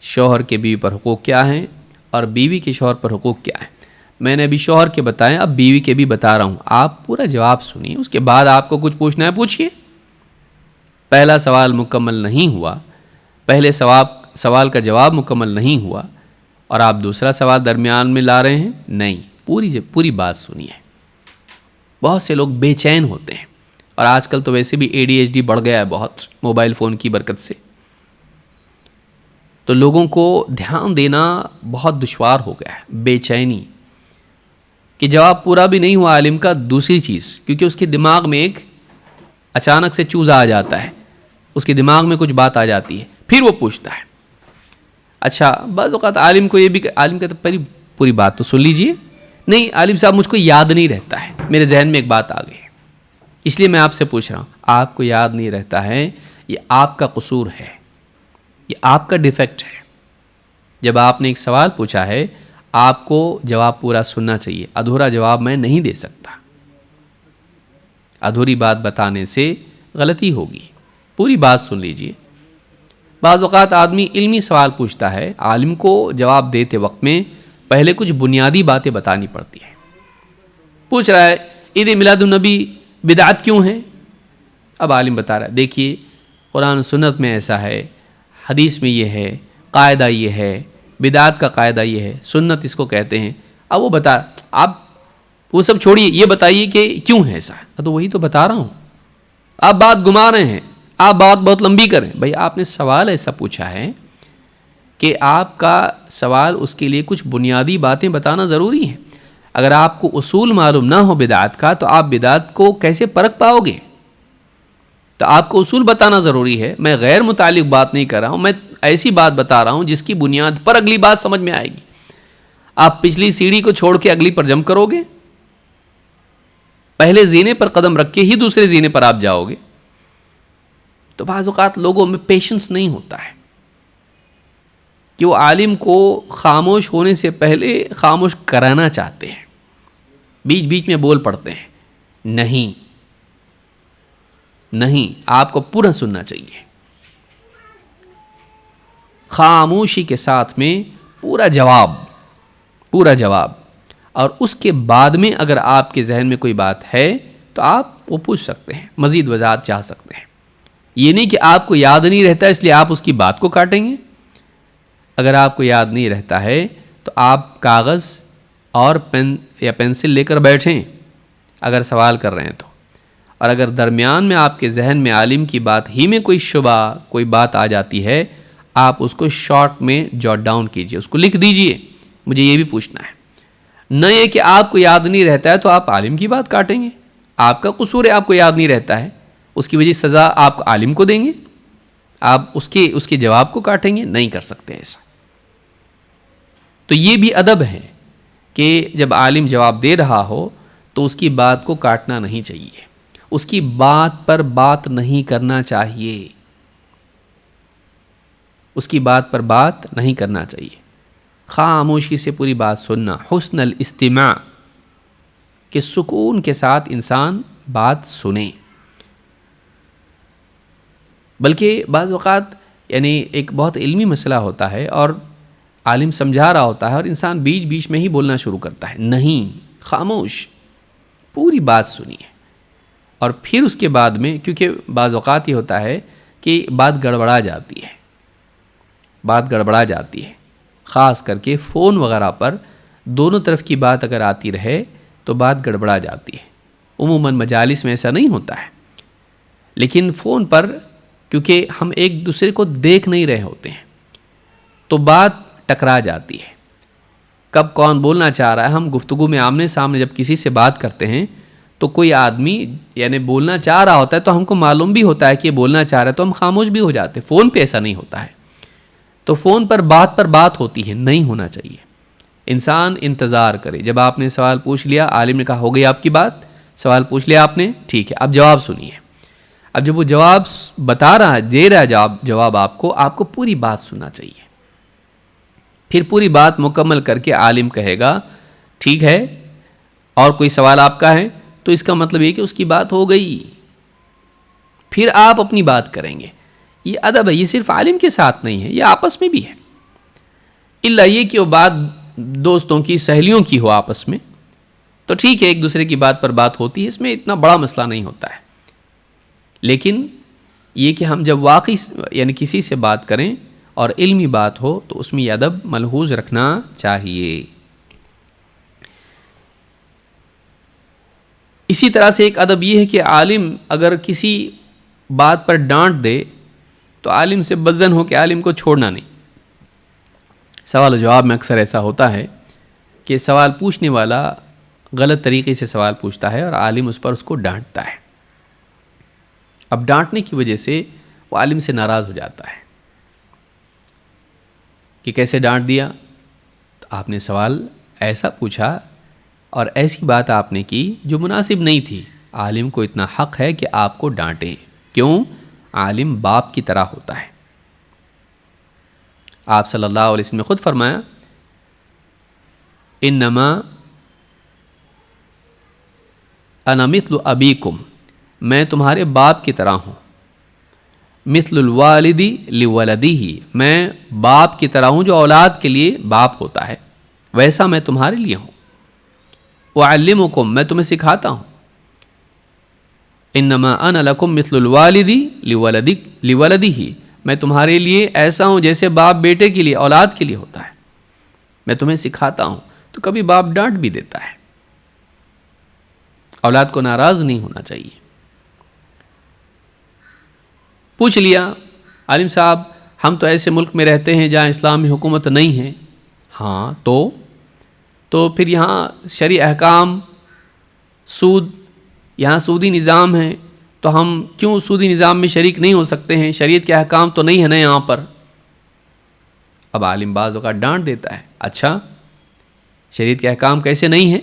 شوہر کے بیوی پر حقوق کیا ہیں اور بیوی کے شوہر پر حقوق کیا ہیں. میں نے ابھی شوہر کے بتائے، اب بیوی کے بھی بتا رہا ہوں. آپ پورا جواب سنیے، اس کے بعد آپ کو کچھ پوچھنا ہے پوچھیے. پہلا سوال مکمل نہیں ہوا، پہلے سوال کا جواب مکمل نہیں ہوا اور آپ دوسرا سوال درمیان میں لا رہے ہیں. نہیں، پوری بات سنیے. بہت سے لوگ بے چین ہوتے ہیں اور آج کل تو ویسے بھی ADHD بڑھ گیا ہے بہت، موبائل فون کی برکت سے. تو لوگوں کو دھیان دینا بہت دشوار ہو گیا ہے. بے چینی، کہ جواب پورا بھی نہیں ہوا عالم کا، دوسری چیز کیونکہ اس کے دماغ میں ایک اچانک سے چوزا آ جاتا ہے، اس کے دماغ میں کچھ بات آ جاتی ہے، پھر وہ پوچھتا ہے. اچھا بعض اوقات عالم کو یہ بھی، عالم کہتا ہے پوری بات تو سن لیجئے. نہیں عالم صاحب مجھ کو یاد نہیں رہتا ہے، میرے ذہن میں ایک بات آ گئی ہے، اس لیے میں آپ سے پوچھ رہا ہوں. آپ کو یاد نہیں رہتا ہے، یہ آپ کا قصور ہے، یہ آپ کا ڈیفیکٹ ہے. جب آپ نے ایک سوال پوچھا ہے آپ کو جواب پورا سننا چاہیے، ادھورا جواب میں نہیں دے سکتا. ادھوری بات بتانے سے غلطی ہوگی، پوری بات سن لیجئے. بعض اوقات آدمی علمی سوال پوچھتا ہے، عالم کو جواب دیتے وقت میں پہلے کچھ بنیادی باتیں بتانی پڑتی ہیں. پوچھ رہا ہے عید میلاد النبی بدعت کیوں ہے؟ اب عالم بتا رہا ہے دیکھیے قرآن و سنت میں ایسا ہے، حدیث میں یہ ہے، قاعدہ یہ ہے، بدعت کا قاعدہ یہ ہے، سنت اس کو کہتے ہیں. اب وہ بتا، آپ وہ سب چھوڑیے، یہ بتائیے کہ کیوں ہے ایسا. تو وہی تو بتا رہا ہوں، آپ بات گما رہے ہیں، آپ بات بہت لمبی کریں. بھائی آپ نے سوال ایسا پوچھا ہے کہ آپ کا سوال اس کے لیے کچھ بنیادی باتیں بتانا ضروری ہے. اگر آپ کو اصول معلوم نہ ہو بدعت کا تو آپ بدعت کو کیسے پرکھ پاؤ گے؟ تو آپ کو اصول بتانا ضروری ہے. میں غیر متعلق بات نہیں کر رہا ہوں، میں ایسی بات بتا رہا ہوں جس کی بنیاد پر اگلی بات سمجھ میں آئے گی. آپ پچھلی سیڑھی کو چھوڑ کے اگلی پر جمپ کرو گے، پہلے زینے پر قدم رکھ کے ہی دوسرے زینے پر آپ جاؤ گے. تو بعض اوقات لوگوں میں پیشنس نہیں ہوتا ہے کہ وہ عالم کو خاموش ہونے سے پہلے خاموش کرانا چاہتے ہیں، بیچ بیچ میں بول پڑتے ہیں. نہیں، آپ کو پورا سننا چاہیے، خاموشی کے ساتھ میں پورا جواب. اور اس کے بعد میں اگر آپ کے ذہن میں کوئی بات ہے تو آپ وہ پوچھ سکتے ہیں، مزید وضاحت چاہ سکتے ہیں. یہ نہیں کہ آپ کو یاد نہیں رہتا اس لیے آپ اس کی بات کو کاٹیں گے. اگر آپ کو یاد نہیں رہتا ہے تو آپ کاغذ اور پین یا پینسل لے کر بیٹھیں اگر سوال کر رہے ہیں تو. اور اگر درمیان میں آپ کے ذہن میں عالم کی بات ہی میں کوئی شبہ، کوئی بات آ جاتی ہے، آپ اس کو شارٹ میں جوٹ ڈاؤن کیجئے، اس کو لکھ دیجئے، مجھے یہ بھی پوچھنا ہے. نہ یہ کہ آپ کو یاد نہیں رہتا ہے تو آپ عالم کی بات کاٹیں گے. آپ کا قصور ہے، آپ کو یاد نہیں رہتا ہے، اس کی وجہ سزا آپ عالم کو دیں گے، آپ اس کے جواب کو کاٹیں گے. نہیں کر سکتے ایسا. تو یہ بھی ادب ہے کہ جب عالم جواب دے رہا ہو تو اس کی بات کو کاٹنا نہیں چاہیے، اس کی بات پر بات نہیں کرنا چاہیے، اس کی بات پر بات نہیں کرنا چاہیے. خاموشی سے پوری بات سننا، حسن الاستماع، کہ سکون کے ساتھ انسان بات سنے. بلکہ بعض اوقات یعنی ایک بہت علمی مسئلہ ہوتا ہے اور عالم سمجھا رہا ہوتا ہے اور انسان بیچ بیچ میں ہی بولنا شروع کرتا ہے. نہیں، خاموش، پوری بات سنیے. اور پھر اس کے بعد میں، کیونکہ بعض اوقات یہ ہوتا ہے کہ بات گڑبڑا جاتی ہے، خاص کر کے فون وغیرہ پر دونوں طرف کی بات اگر آتی رہے تو بات گڑبڑا جاتی ہے. عموماً مجالس میں ایسا نہیں ہوتا ہے، لیکن فون پر کیونکہ ہم ایک دوسرے کو دیکھ نہیں رہے ہوتے ہیں تو بات ٹکرا جاتی ہے. کب کون بولنا چاہ رہا ہے، ہم گفتگو میں آمنے سامنے جب کسی سے بات کرتے ہیں تو کوئی آدمی یعنی بولنا چاہ رہا ہوتا ہے تو ہم کو معلوم بھی ہوتا ہے کہ یہ بولنا چاہ رہا ہے تو ہم خاموش بھی ہو جاتے ہیں. فون پہ ایسا نہیں ہوتا ہے. تو فون پر بات ہوتی ہے، نہیں ہونا چاہیے. انسان انتظار کرے. جب آپ نے سوال پوچھ لیا، عالم نے کہا ہو گئی آپ کی بات، سوال پوچھ لیا آپ نے، ٹھیک ہے اب جواب سنیے. اب جب وہ جواب بتا رہا ہے، دے رہا ہے جواب آپ کو پوری بات سننا چاہیے. پھر پوری بات مکمل کر کے عالم کہے گا ٹھیک ہے اور کوئی سوال آپ کا ہے، تو اس کا مطلب یہ کہ اس کی بات ہو گئی. پھر آپ اپنی بات کریں گے. یہ ادب ہے، یہ صرف عالم کے ساتھ نہیں ہے، یہ آپس میں بھی ہے. الا یہ کہ وہ بات دوستوں کی، سہیلیوں کی ہو آپس میں تو ٹھیک ہے، ایک دوسرے کی بات پر بات ہوتی ہے، اس میں اتنا بڑا مسئلہ نہیں ہوتا ہے. لیکن یہ کہ ہم جب واقعی یعنی کسی سے بات کریں اور علمی بات ہو تو اس میں یہ ادب ملحوظ رکھنا چاہیے. اسی طرح سے ایک ادب یہ ہے کہ عالم اگر کسی بات پر ڈانٹ دے تو عالم سے بدظن ہو کہ عالم کو چھوڑنا نہیں. سوال و جواب میں اکثر ایسا ہوتا ہے کہ سوال پوچھنے والا غلط طریقے سے سوال پوچھتا ہے اور عالم اس پر اس کو ڈانٹتا ہے. اب ڈانٹنے کی وجہ سے وہ عالم سے ناراض ہو جاتا ہے کہ کیسے ڈانٹ دیا. تو آپ نے سوال ایسا پوچھا اور ایسی بات آپ نے کی جو مناسب نہیں تھی. عالم کو اتنا حق ہے کہ آپ کو ڈانٹیں. کیوں؟ عالم باپ کی طرح ہوتا ہے. آپ صلی اللہ علیہ وسلم نے خود فرمایا انما انا مثل ابیکم، میں تمہارے باپ کی طرح ہوں. مثل الوالدی لولدیہ، میں باپ کی طرح ہوں جو اولاد کے لیے باپ ہوتا ہے، ویسا میں تمہارے لیے ہوں. اعلمکم، میں تمہیں سکھاتا ہوں. انما انا لکم مثل الوالدی لولدیہ، میں تمہارے لیے ایسا ہوں جیسے باپ بیٹے کے لیے اولاد کے لیے ہوتا ہے، میں تمہیں سکھاتا ہوں. تو کبھی باپ ڈانٹ بھی دیتا ہے. اولاد کو ناراض نہیں ہونا چاہیے. پوچھ لیا عالم صاحب ہم تو ایسے ملک میں رہتے ہیں جہاں اسلامی حکومت نہیں ہے. ہاں تو پھر یہاں شرعی احکام، سود، یہاں سودی نظام ہے، تو ہم کیوں سودی نظام میں شریک نہیں ہو سکتے ہیں؟ شریعت کے احکام تو نہیں ہے نا یہاں پر. اب عالم بعض اوقات ڈانٹ دیتا ہے. اچھا شریعت کے احکام کیسے نہیں ہیں؟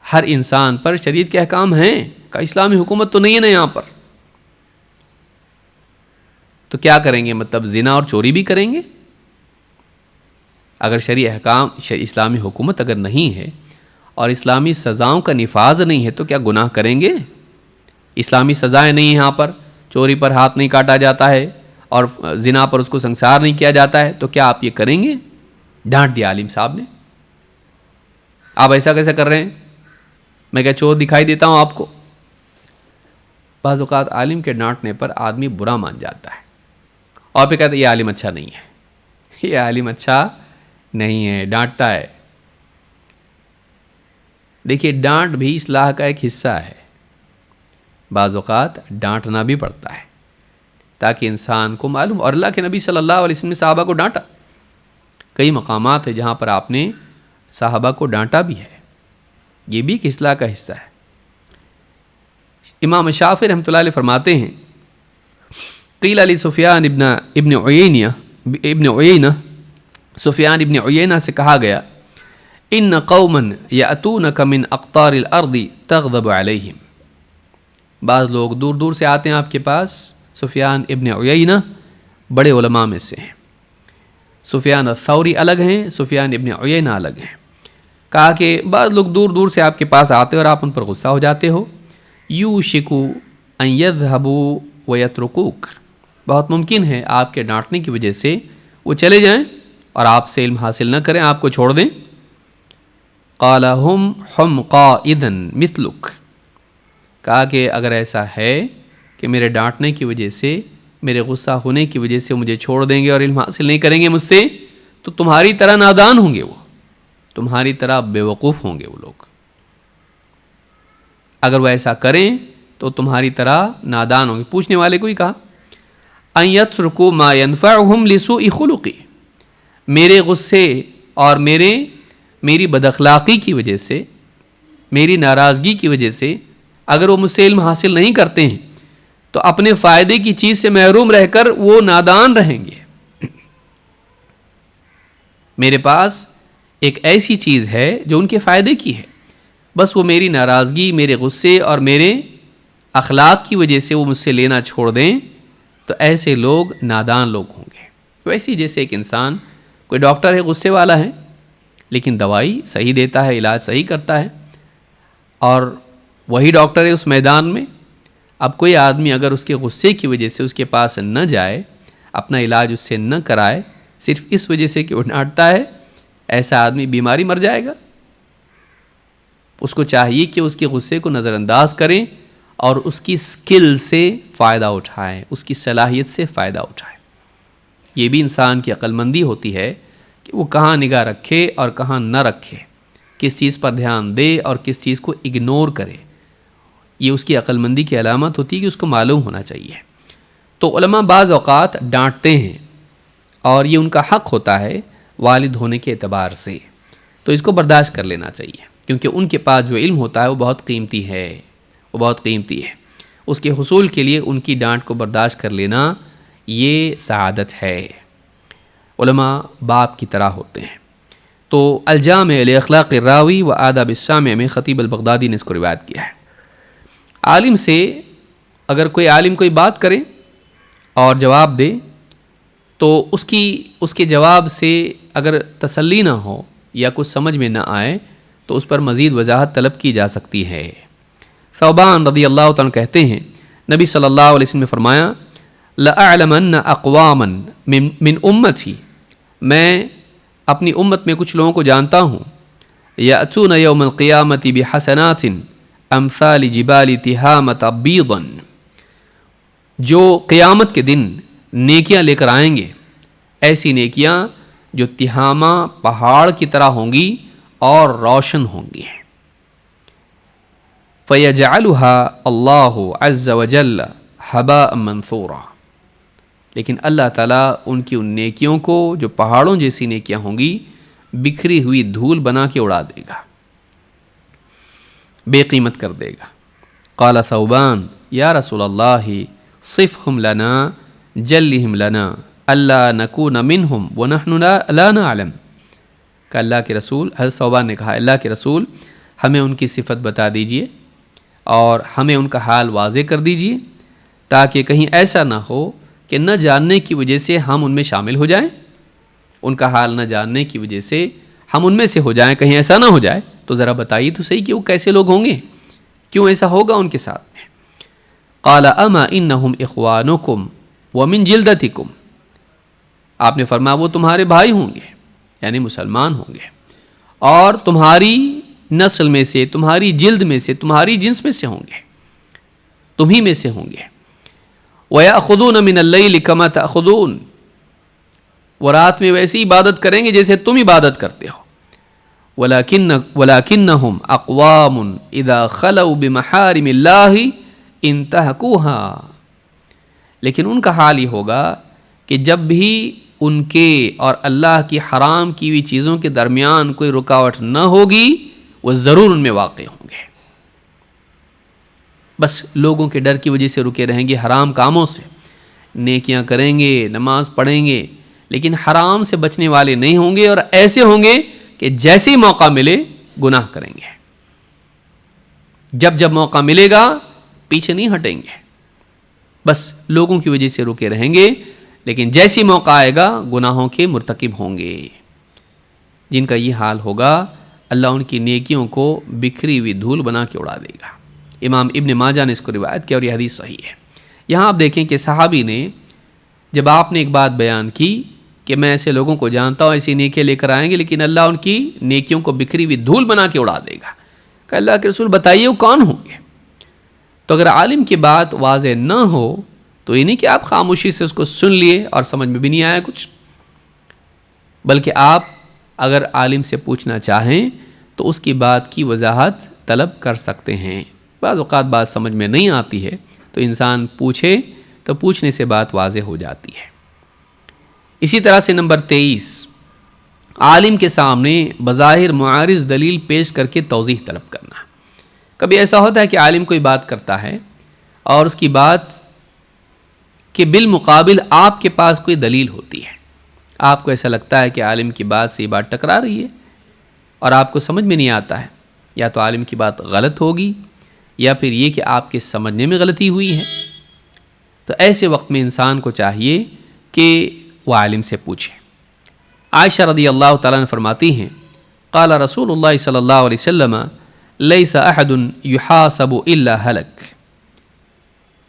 ہر انسان پر شریعت کے احکام ہیں، کہ اسلامی حکومت تو نہیں ہے نا یہاں پر. تو کیا کریں گے؟ مطلب زنا اور چوری بھی کریں گے؟ اگر شرعی احکام، اسلامی حکومت اگر نہیں ہے اور اسلامی سزاؤں کا نفاذ نہیں ہے تو کیا گناہ کریں گے؟ اسلامی سزائیں نہیں ہیں یہاں پر، چوری پر ہاتھ نہیں کاٹا جاتا ہے اور زنا پر اس کو سنسار نہیں کیا جاتا ہے، تو کیا آپ یہ کریں گے؟ ڈانٹ دیا عالم صاحب نے. آپ ایسا کیسے کر رہے ہیں؟ میں کیا چور دکھائی دیتا ہوں آپ کو؟ بعض اوقات عالم کے ڈانٹنے پر آدمی برا مان جاتا ہے اور پھر کہتا ہے یہ عالم اچھا نہیں ہے، یہ عالم اچھا نہیں ہے، ڈانٹتا ہے. دیکھیے ڈانٹ بھی اصلاح کا ایک حصہ ہے. بعض اوقات ڈانٹنا بھی پڑتا ہے تاکہ انسان کو معلوم. اور اللہ کے نبی صلی اللہ علیہ وسلم نے صحابہ کو ڈانٹا. کئی مقامات ہیں جہاں پر آپ نے صحابہ کو ڈانٹا بھی ہے. یہ بھی ایک اصلاح کا حصہ ہے. امام شافعی رحمۃ اللہ علیہ فرماتے ہیں قیل علی سفیان ابن عیینہ، سفیان ابن عیینہ سے کہا گیا ان قوما یأتونک من اقطار الارض تغضب علیہم. بعض لوگ دور دور سے آتے ہیں آپ کے پاس. سفیان ابن عیینہ بڑے علماء میں سے ہیں. سفیان الثوری الگ ہیں، سفیان ابن عیینہ الگ ہیں. کہا کہ بعض لوگ دور دور سے آپ کے پاس آتے اور آپ ان پر غصہ ہو جاتے ہو. یوشکو ان یذهبوا ویترکوک، بہت ممکن ہے آپ کے ڈانٹنے کی وجہ سے وہ چلے جائیں اور آپ سے علم حاصل نہ کریں، آپ کو چھوڑ دیں. قال هم حمقائدا مثلک، کہا کہ اگر ایسا ہے کہ میرے ڈانٹنے کی وجہ سے، میرے غصہ ہونے کی وجہ سے مجھے چھوڑ دیں گے اور علم حاصل نہیں کریں گے مجھ سے، تو تمہاری طرح نادان ہوں گے، وہ تمہاری طرح بے وقوف ہوں گے وہ لوگ. اگر وہ ایسا کریں تو تمہاری طرح نادان ہوں گے. پوچھنے والے کو ہی کہا ان یترکوا ما ینفعهم لسوء خلقی، میرے غصے اور میری بد اخلاقی کی وجہ سے، میری ناراضگی کی وجہ سے اگر وہ مجھ سے علم حاصل نہیں کرتے ہیں تو اپنے فائدے کی چیز سے محروم رہ کر وہ نادان رہیں گے. میرے پاس ایک ایسی چیز ہے جو ان کے فائدے کی ہے، بس وہ میری ناراضگی، میرے غصے اور میرے اخلاق کی وجہ سے وہ مجھ سے لینا چھوڑ دیں تو ایسے لوگ نادان لوگ ہوں گے. ویسے جیسے ایک انسان، کوئی ڈاکٹر ہے غصے والا ہے لیکن دوائی صحیح دیتا ہے، علاج صحیح کرتا ہے، اور وہی ڈاکٹر ہے اس میدان میں. اب کوئی آدمی اگر اس کے غصے کی وجہ سے اس کے پاس نہ جائے، اپنا علاج اس سے نہ کرائے، صرف اس وجہ سے کہ وہ ڈانٹتا ہے، ایسا آدمی بیماری مر جائے گا. اس کو چاہیے کہ اس کے غصے کو نظر انداز کریں اور اس کی سکل سے فائدہ اٹھائیں، اس کی صلاحیت سے فائدہ اٹھائیں. یہ بھی انسان کی عقل مندی ہوتی ہے کہ وہ کہاں نگاہ رکھے اور کہاں نہ رکھے، کس چیز پر دھیان دے اور کس چیز کو اگنور کرے. یہ اس کی عقل مندی کی علامت ہوتی ہے کہ اس کو معلوم ہونا چاہیے. تو علماء بعض اوقات ڈانٹتے ہیں اور یہ ان کا حق ہوتا ہے والد ہونے کے اعتبار سے، تو اس کو برداشت کر لینا چاہیے. کیونکہ ان کے پاس جو علم ہوتا ہے وہ بہت قیمتی ہے، وہ بہت قیمتی ہے، اس کے حصول کے لیے ان کی ڈانٹ کو برداشت کر لینا یہ سعادت ہے۔ علماء باپ کی طرح ہوتے ہیں۔ تو الجامع لاخلاق الراوی و آداب السامع میں خطیب البغدادی نے اس کو روایت کیا ہے۔ عالم سے اگر کوئی عالم کوئی بات کرے اور جواب دے تو اس کے جواب سے اگر تسلی نہ ہو یا کچھ سمجھ میں نہ آئے تو اس پر مزید وضاحت طلب کی جا سکتی ہے۔ ثوبان رضی اللہ تعالیٰ کہتے ہیں نبی صلی اللہ علیہ وسلم نے فرمایا لَأَعْلَمَنَّ أَقْوَامًا من أُمَّتِي، میں اپنی امت میں کچھ لوگوں کو جانتا ہوں، يَأْتُونَ يَوْمَ الْقِيَامَةِ بِحَسَنَاتٍ أَمْثَالِ جِبَالِ تِهَامَةَ بِيضًا، جو قیامت کے دن نیکیاں لے کر آئیں گے، ایسی نیکیاں جو تہامہ پہاڑ کی طرح ہوں گی اور روشن ہوں گی۔ فَيَجْعَلُهَا اللَّهُ عَزَّ وَجَلَّ هَبَاءً مَنْثُورًا، لیکن اللہ تعالیٰ ان کی ان نیکیوں کو جو پہاڑوں جیسی نیکیاں ہوں گی بکھری ہوئی دھول بنا کے اڑا دے گا، بے قیمت کر دے گا۔ قال ثوبان یا رسول اللہ صفہم لنا جلہم لنا اللہ نکون منہم ونحن لا نعلم، کہ اللہ کے رسول، حضرت ثوبان نے کہا اللہ کے رسول ہمیں ان کی صفت بتا دیجئے اور ہمیں ان کا حال واضح کر دیجئے تاکہ کہیں ایسا نہ ہو کہ نہ جاننے کی وجہ سے ہم ان میں شامل ہو جائیں، ان کا حال نہ جاننے کی وجہ سے ہم ان میں سے ہو جائیں، کہیں ایسا نہ ہو جائے تو ذرا بتائیے تو صحیح کہ وہ کیسے لوگ ہوں گے، کیوں ایسا ہوگا ان کے ساتھ میں۔ قال اما انہم اخوانکم ومن جلدتکم، آپ نے فرمایا وہ تمہارے بھائی ہوں گے یعنی مسلمان ہوں گے اور تمہاری نسل میں سے، تمہاری جلد میں سے، تمہاری جنس میں سے ہوں گے، تمہیں میں سے ہوں گے۔ وَيَأْخُذُونَ مِنَ اللَّيْلِ كَمَا تَأْخُذُونَ، وہ رات میں ویسی عبادت کریں گے جیسے تم عبادت کرتے ہو۔ وَلَكِنَّهُمْ أَقْوَامٌ إِذَا خَلَوْا بِمَحَارِمِ اللَّهِ انتهكوها، لیکن ان کا حال یہ ہوگا کہ جب بھی ان کے اور اللہ کی حرام کی ہوئی چیزوں کے درمیان کوئی رکاوٹ نہ ہوگی وہ ضرور ان میں واقع ہوں گے، بس لوگوں کے ڈر کی وجہ سے رکے رہیں گے حرام کاموں سے، نیکیاں کریں گے، نماز پڑھیں گے، لیکن حرام سے بچنے والے نہیں ہوں گے اور ایسے ہوں گے کہ جیسے ہی موقع ملے گناہ کریں گے، جب جب موقع ملے گا پیچھے نہیں ہٹیں گے، بس لوگوں کی وجہ سے رکے رہیں گے لیکن جیسی موقع آئے گا گناہوں کے مرتکب ہوں گے۔ جن کا یہ حال ہوگا اللہ ان کی نیکیوں کو بکھری ہوئی دھول بنا کے اڑا دے گا۔ امام ابن ماجہ نے اس کو روایت کیا اور یہ حدیث صحیح ہے۔ یہاں آپ دیکھیں کہ صحابی نے جب آپ نے ایک بات بیان کی کہ میں ایسے لوگوں کو جانتا ہوں ایسی نیکیاں لے کر آئیں گے لیکن اللہ ان کی نیکیوں کو بکھری ہوئی دھول بنا کے اڑا دے گا، کہ اللہ کے رسول بتائیے وہ کون ہوں گے؟ تو اگر عالم کی بات واضح نہ ہو تو یہ نہیں کہ آپ خاموشی سے اس کو سن لیے اور سمجھ میں بھی نہیں آیا کچھ، بلکہ آپ اگر عالم سے پوچھنا چاہیں تو اس کی بات کی وضاحت طلب کر سکتے ہیں۔ بعض اوقات بات سمجھ میں نہیں آتی ہے تو انسان پوچھے تو پوچھنے سے بات واضح ہو جاتی ہے۔ اسی طرح سے نمبر 23، عالم کے سامنے بظاہر معارض دلیل پیش کر کے توضیح طلب کرنا۔ کبھی ایسا ہوتا ہے کہ عالم کوئی بات کرتا ہے اور اس کی بات کے بالمقابل آپ کے پاس کوئی دلیل ہوتی ہے، آپ کو ایسا لگتا ہے کہ عالم کی بات سے یہ بات ٹکرا رہی ہے اور آپ کو سمجھ میں نہیں آتا ہے، یا تو عالم کی بات غلط ہوگی یا پھر یہ کہ آپ کے سمجھنے میں غلطی ہوئی ہے، تو ایسے وقت میں انسان کو چاہیے کہ وہ عالم سے پوچھے۔ عائشہ رضی اللہ تعالیٰ عنہ فرماتی ہیں قال رسول اللہ صلی اللہ علیہ وسلم لیس احد یحاسب الا ہلک،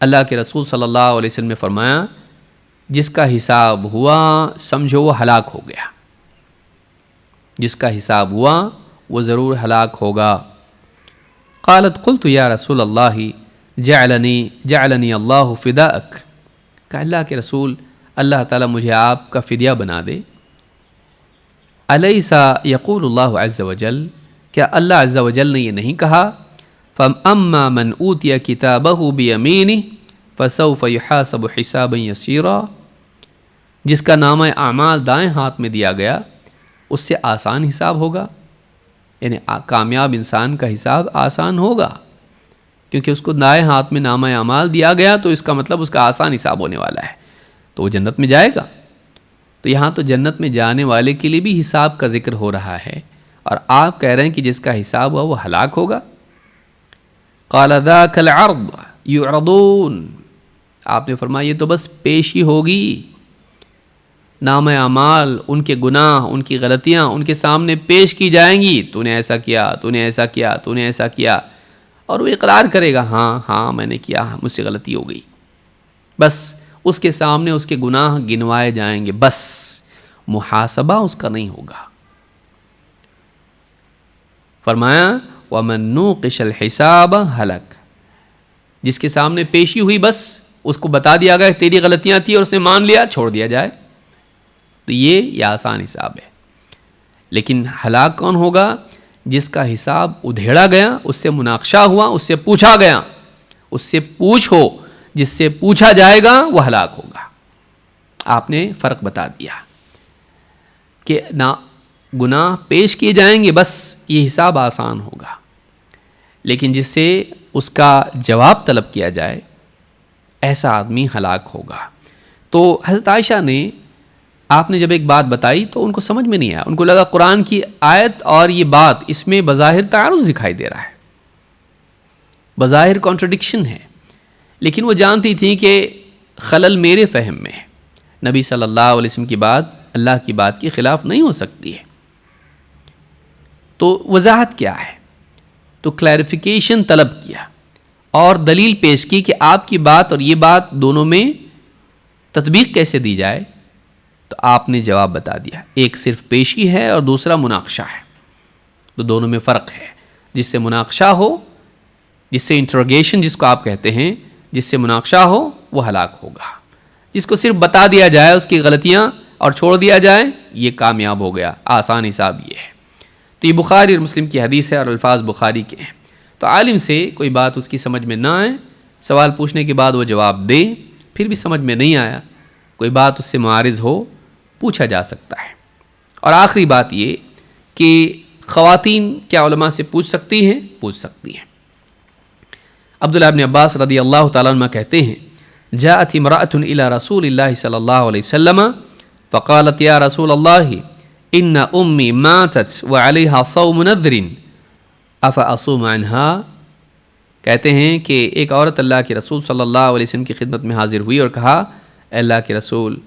اللہ کے رسول صلی اللہ علیہ وسلم نے فرمایا جس کا حساب ہوا سمجھو وہ ہلاک ہو گیا، جس کا حساب ہوا وہ ضرور ہلاک ہوگا۔ قالت قلت یا رسول اللہ جعلنی اللہ فداءک، کہ اللہ کے رسول اللہ تعالیٰ مجھے آپ کا فدیہ بنا دے۔ الیس یقول اللہ عز وجل، کیا اللہ عز وجل نے یہ نہیں کہا فَأَمَّا مَنْ أُوتِيَ كِتَابَهُ بِيَمِينِهِ فَسَوْفَ يُحَاسَبُ حِسَابًا يَسِيرًا، جس کا نامہ اعمال دائیں ہاتھ میں دیا گیا اس سے آسان حساب ہوگا، یعنی کامیاب انسان کا حساب آسان ہوگا، کیونکہ اس کو دائیں ہاتھ میں نامہ اعمال دیا گیا، تو اس کا مطلب اس کا آسان حساب ہونے والا ہے، تو وہ جنت میں جائے گا۔ تو یہاں تو جنت میں جانے والے کے لیے بھی حساب کا ذکر ہو رہا ہے، اور آپ کہہ رہے ہیں کہ جس کا حساب ہوا وہ ہلاک ہوگا۔ قال ذاک العرض یعرضون، آپ نے فرمایا یہ تو بس پیشی ہوگی، نام اعمال، ان کے گناہ، ان کی غلطیاں ان کے سامنے پیش کی جائیں گی، تو نے ایسا کیا، تو نے ایسا کیا، تو نے ایسا کیا، اور وہ اقرار کرے گا ہاں میں نے کیا، مجھ سے غلطی ہو گئی، بس اس کے سامنے اس کے گناہ گنوائے جائیں گے، بس محاسبہ اس کا نہیں ہوگا۔ فرمایا وَمَن نُوقِشَ الْحِسَابَ ہلک، جس کے سامنے پیشی ہوئی بس اس کو بتا دیا گیا تیری غلطیاں تھی اور اس نے مان لیا، چھوڑ دیا جائے، تو یہ آسان حساب ہے۔ لیکن ہلاک کون ہوگا؟ جس کا حساب ادھیڑا گیا، اس سے مناقشہ ہوا، اس سے پوچھا گیا، اس سے پوچھو، جس سے پوچھا جائے گا وہ ہلاک ہوگا۔ آپ نے فرق بتا دیا کہ گناہ پیش کیے جائیں گے، بس یہ حساب آسان ہوگا، لیکن جس سے اس کا جواب طلب کیا جائے ایسا آدمی ہلاک ہوگا۔ تو حضرت عائشہ نے، آپ نے جب ایک بات بتائی تو ان کو سمجھ میں نہیں آیا، ان کو لگا قرآن کی آیت اور یہ بات اس میں بظاہر تعارض دکھائی دے رہا ہے، بظاہر کانٹرڈکشن ہے، لیکن وہ جانتی تھیں کہ خلل میرے فہم میں ہے، نبی صلی اللہ علیہ وسلم کی بات اللہ کی بات کے خلاف نہیں ہو سکتی ہے، تو وضاحت کیا ہے، تو کلیریفیکیشن طلب کیا اور دلیل پیش کی کہ آپ کی بات اور یہ بات دونوں میں تطبیق کیسے دی جائے، تو آپ نے جواب بتا دیا، ایک صرف پیشی ہے اور دوسرا مناقشہ ہے، تو دونوں میں فرق ہے، جس سے مناقشہ ہو، جس سے انٹروگیشن جس کو آپ کہتے ہیں، جس سے مناقشہ ہو وہ ہلاک ہوگا، جس کو صرف بتا دیا جائے اس کی غلطیاں اور چھوڑ دیا جائے یہ کامیاب ہو گیا، آسان حساب یہ ہے۔ تو یہ بخاری اور مسلم کی حدیث ہے اور الفاظ بخاری کے ہیں، تو عالم سے کوئی بات اس کی سمجھ میں نہ آئے، سوال پوچھنے کے بعد وہ جواب دے، پھر بھی سمجھ میں نہیں آیا، کوئی بات اس سے معارض ہو، پوچھا جا سکتا ہے۔ اور آخری بات یہ کہ خواتین کیا علماء سے پوچھ سکتی ہیں؟ پوچھ سکتی ہیں۔ عبداللہ بن عباس رضی اللہ تعالیٰ عنہ کہتے ہیں جاءت امرأة الى رسول اللہ صلی اللہ علیہ وسلم فقالت یا رسول اللہ ان امی ماتت وعلیہا صوم نذر افاصوم عنہا، کہتے ہیں کہ ایک عورت اللہ کے رسول صلی اللہ علیہ وسلم کی خدمت میں حاضر ہوئی اور کہا اے اللہ کے رسول،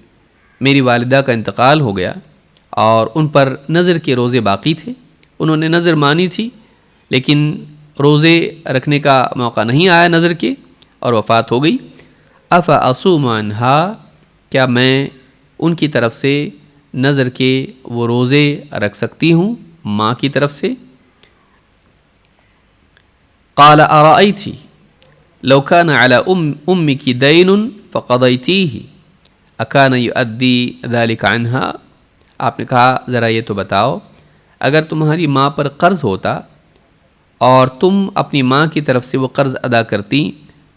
میری والدہ کا انتقال ہو گیا اور ان پر نذر کے روزے باقی تھے، انہوں نے نذر مانی تھی لیکن روزے رکھنے کا موقع نہیں آیا نذر کے اور وفات ہو گئی، افاصوم عنہا، کیا میں ان کی طرف سے نذر کے وہ روزے رکھ سکتی ہوں ماں کی طرف سے؟ قال ارأيت لو كان على امك دين فقضيتيه اكان يؤدي ذلك عنها، آپ نے کہا ذرا یہ تو بتاؤ، اگر تمہاری ماں پر قرض ہوتا اور تم اپنی ماں کی طرف سے وہ قرض ادا کرتی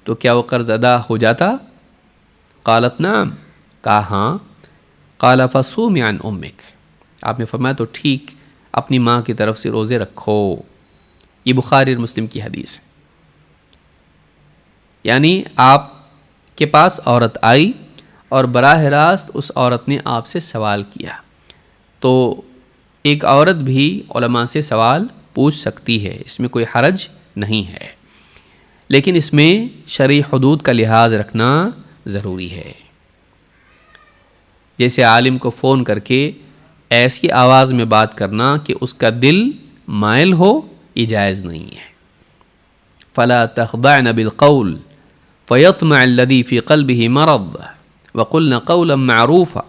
تو کیا وہ قرض ادا ہو جاتا؟ قالت نعم، کہا ہاں۔ قال فصوم عن امک، آپ نے فرمایا تو ٹھیک اپنی ماں کی طرف سے روزے رکھو۔ یہ بخاری اور مسلم کی حدیث ہے۔ یعنی آپ کے پاس عورت آئی اور براہ راست اس عورت نے آپ سے سوال کیا، تو ایک عورت بھی علماء سے سوال پوچھ سکتی ہے، اس میں کوئی حرج نہیں ہے، لیکن اس میں شرعی حدود کا لحاظ رکھنا ضروری ہے۔ جیسے عالم کو فون کر کے ایسی آواز میں بات کرنا کہ اس کا دل مائل ہو، یہ جائز نہیں ہے۔ فلا تخضعن بالقول فیطمع الذی فی قلبہ مرض وقلن قولا معروفا،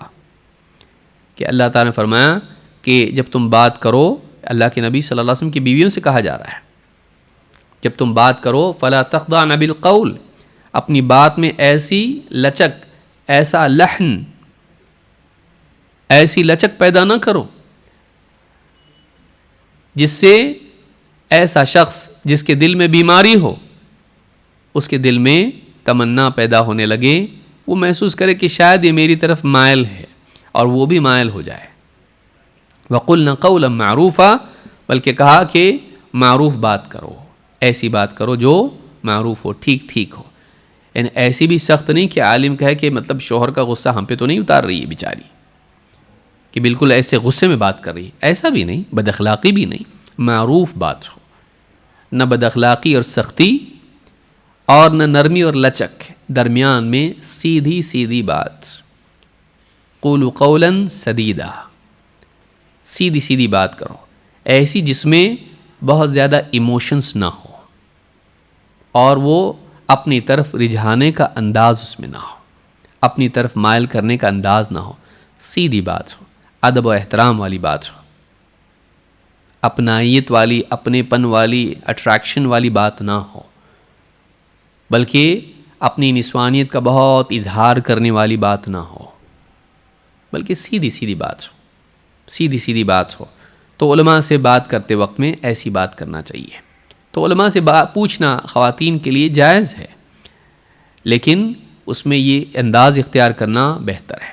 کہ اللہ تعالیٰ نے فرمایا کہ جب تم بات کرو، اللہ کے نبی صلی اللہ علیہ وسلم کی بیویوں سے کہا جا رہا ہے، جب تم بات کرو فلا تخضعن بالقول، اپنی بات میں ایسی لچک، ایسا لحن، ایسی لچک پیدا نہ کرو جس سے ایسا شخص جس کے دل میں بیماری ہو، اس کے دل میں تمنا پیدا ہونے لگے، وہ محسوس کرے کہ شاید یہ میری طرف مائل ہے اور وہ بھی مائل ہو جائے۔ وَقُلْنَا قَوْلًا مَعْرُوفًا، بلکہ کہا کہ معروف بات کرو، ایسی بات کرو جو معروف ہو، ٹھیک ٹھیک ہو. یعنی ایسی بھی سخت نہیں کہ عالم کہے کہ مطلب شوہر کا غصہ ہم پہ تو نہیں اتار رہی ہے بیچاری، کہ بالکل ایسے غصے میں بات کر رہی ہے، ایسا بھی نہیں، بد اخلاقی بھی نہیں، معروف بات ہو، نہ بد اخلاقی اور سختی اور نہ نرمی اور لچک، درمیان میں سیدھی سیدھی بات. قولوا قولا سدیدا، سیدھی سیدھی بات کرو، ایسی جس میں بہت زیادہ ایموشنز نہ ہو اور وہ اپنی طرف رجھانے کا انداز اس میں نہ ہو، اپنی طرف مائل کرنے کا انداز نہ ہو، سیدھی بات ہو، ادب و احترام والی بات ہو، اپنائیت والی، اپنے پن والی، اٹریکشن والی بات نہ ہو، بلکہ اپنی نسوانیت کا بہت اظہار کرنے والی بات نہ ہو، بلکہ سیدھی سیدھی بات ہو، سیدھی سیدھی بات ہو. تو علماء سے بات کرتے وقت میں ایسی بات کرنا چاہیے. تو علماء سے پوچھنا خواتین کے لیے جائز ہے، لیکن اس میں یہ انداز اختیار کرنا بہتر ہے.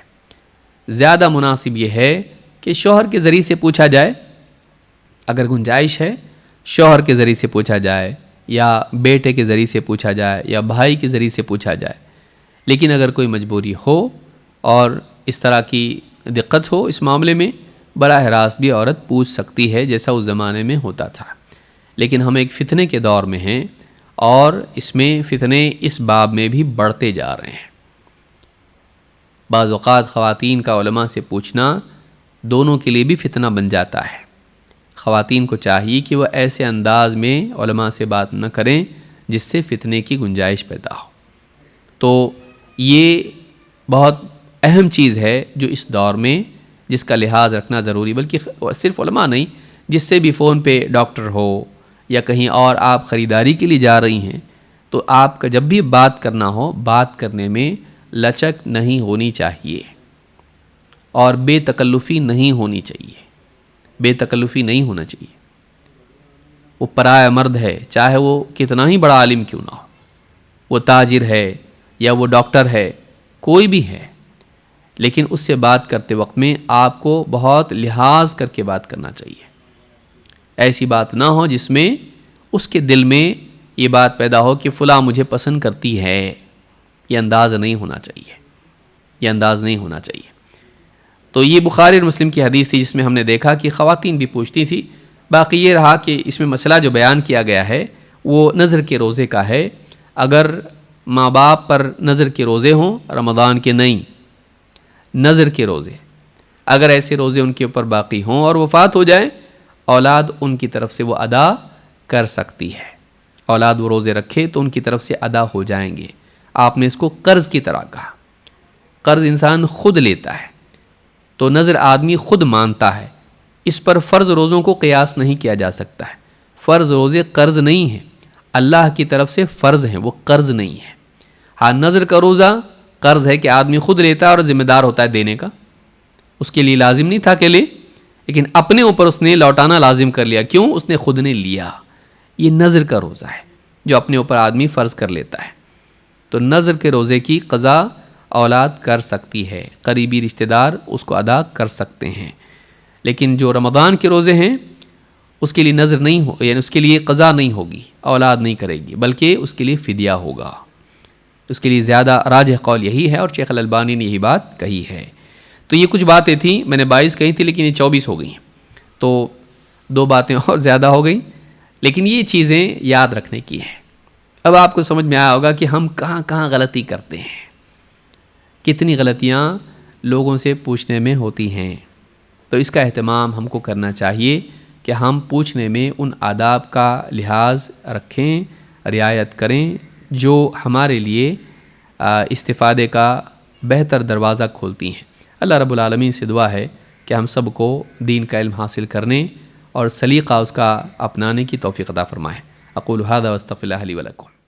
زیادہ مناسب یہ ہے کہ شوہر کے ذریعے سے پوچھا جائے، اگر گنجائش ہے شوہر کے ذریعے سے پوچھا جائے یا بیٹے کے ذریعے سے پوچھا جائے یا بھائی کے ذریعے سے پوچھا جائے. لیکن اگر کوئی مجبوری ہو اور اس طرح کی دقت ہو اس معاملے میں، براہ راست بھی عورت پوچھ سکتی ہے، جیسا اس زمانے میں ہوتا تھا. لیکن ہم ایک فتنے کے دور میں ہیں اور اس میں فتنے اس باب میں بھی بڑھتے جا رہے ہیں. بعض اوقات خواتین کا علماء سے پوچھنا دونوں کے لیے بھی فتنہ بن جاتا ہے. خواتین کو چاہیے کہ وہ ایسے انداز میں علماء سے بات نہ کریں جس سے فتنے کی گنجائش پیدا ہو. تو یہ بہت اہم چیز ہے جو اس دور میں جس کا لحاظ رکھنا ضروری، بلکہ صرف علماء نہیں، جس سے بھی فون پہ ڈاکٹر ہو یا کہیں اور آپ خریداری کے لیے جا رہی ہیں، تو آپ کا جب بھی بات کرنا ہو، بات کرنے میں لچک نہیں ہونی چاہیے اور بے تکلفی نہیں ہونی چاہیے، بے تکلفی نہیں ہونا چاہیے. وہ پرایا مرد ہے، چاہے وہ کتنا ہی بڑا عالم کیوں نہ ہو، وہ تاجر ہے یا وہ ڈاکٹر ہے، کوئی بھی ہے، لیکن اس سے بات کرتے وقت میں آپ کو بہت لحاظ کر کے بات کرنا چاہیے. ایسی بات نہ ہو جس میں اس کے دل میں یہ بات پیدا ہو کہ فلاں مجھے پسند کرتی ہے. یہ انداز نہیں ہونا چاہیے، یہ انداز نہیں ہونا چاہیے. تو یہ بخاری اور مسلم کی حدیث تھی جس میں ہم نے دیکھا کہ خواتین بھی پوچھتی تھی. باقی یہ رہا کہ اس میں مسئلہ جو بیان کیا گیا ہے وہ نظر کے روزے کا ہے. اگر ماں باپ پر نظر کے روزے ہوں، رمضان کے نہیں، نظر کے روزے، اگر ایسے روزے ان کے اوپر باقی ہوں اور وفات ہو جائیں، اولاد ان کی طرف سے وہ ادا کر سکتی ہے. اولاد وہ روزے رکھے تو ان کی طرف سے ادا ہو جائیں گے. آپ نے اس کو قرض کی طرح کہا. قرض انسان خود لیتا ہے تو نظر آدمی خود مانتا ہے. اس پر فرض روزوں کو قیاس نہیں کیا جا سکتا ہے. فرض روزے قرض نہیں ہیں، اللہ کی طرف سے فرض ہیں، وہ قرض نہیں ہے. ہاں نظر کا روزہ قرض ہے کہ آدمی خود لیتا ہے اور ذمہ دار ہوتا ہے دینے کا. اس کے لیے لازم نہیں تھا کہ لے، لیکن اپنے اوپر اس نے لوٹانا لازم کر لیا. کیوں؟ اس نے خود نے لیا. یہ نظر کا روزہ ہے جو اپنے اوپر آدمی فرض کر لیتا ہے. تو نظر کے روزے کی قضا اولاد کر سکتی ہے، قریبی رشتہ دار اس کو ادا کر سکتے ہیں. لیکن جو رمضان کے روزے ہیں اس کے لیے نظر نہیں ہو، یعنی اس کے لیے قضا نہیں ہوگی، اولاد نہیں کرے گی، بلکہ اس کے لیے فدیہ ہوگا. اس کے لیے زیادہ راجح قول یہی ہے اور شیخ الالبانی نے یہی بات کہی ہے. تو یہ کچھ باتیں تھیں، میں نے 22 کہی تھی لیکن یہ 24 ہو گئی، تو 2 باتیں اور زیادہ ہو گئیں. لیکن یہ چیزیں یاد رکھنے کی ہیں. اب آپ کو سمجھ میں آیا ہوگا کہ ہم کہاں کہاں غلطی کرتے ہیں، کتنی غلطیاں لوگوں سے پوچھنے میں ہوتی ہیں. تو اس کا اہتمام ہم کو کرنا چاہیے کہ ہم پوچھنے میں ان آداب کا لحاظ رکھیں، رعایت کریں جو ہمارے لیے استفادے کا بہتر دروازہ کھولتی ہیں. اللہ رب العالمین سے دعا ہے کہ ہم سب کو دین کا علم حاصل کرنے اور سلیقہ اس کا اپنانے کی توفیق عطا فرمائے. اقول ھذا واستغفر اللہ لی ولکم.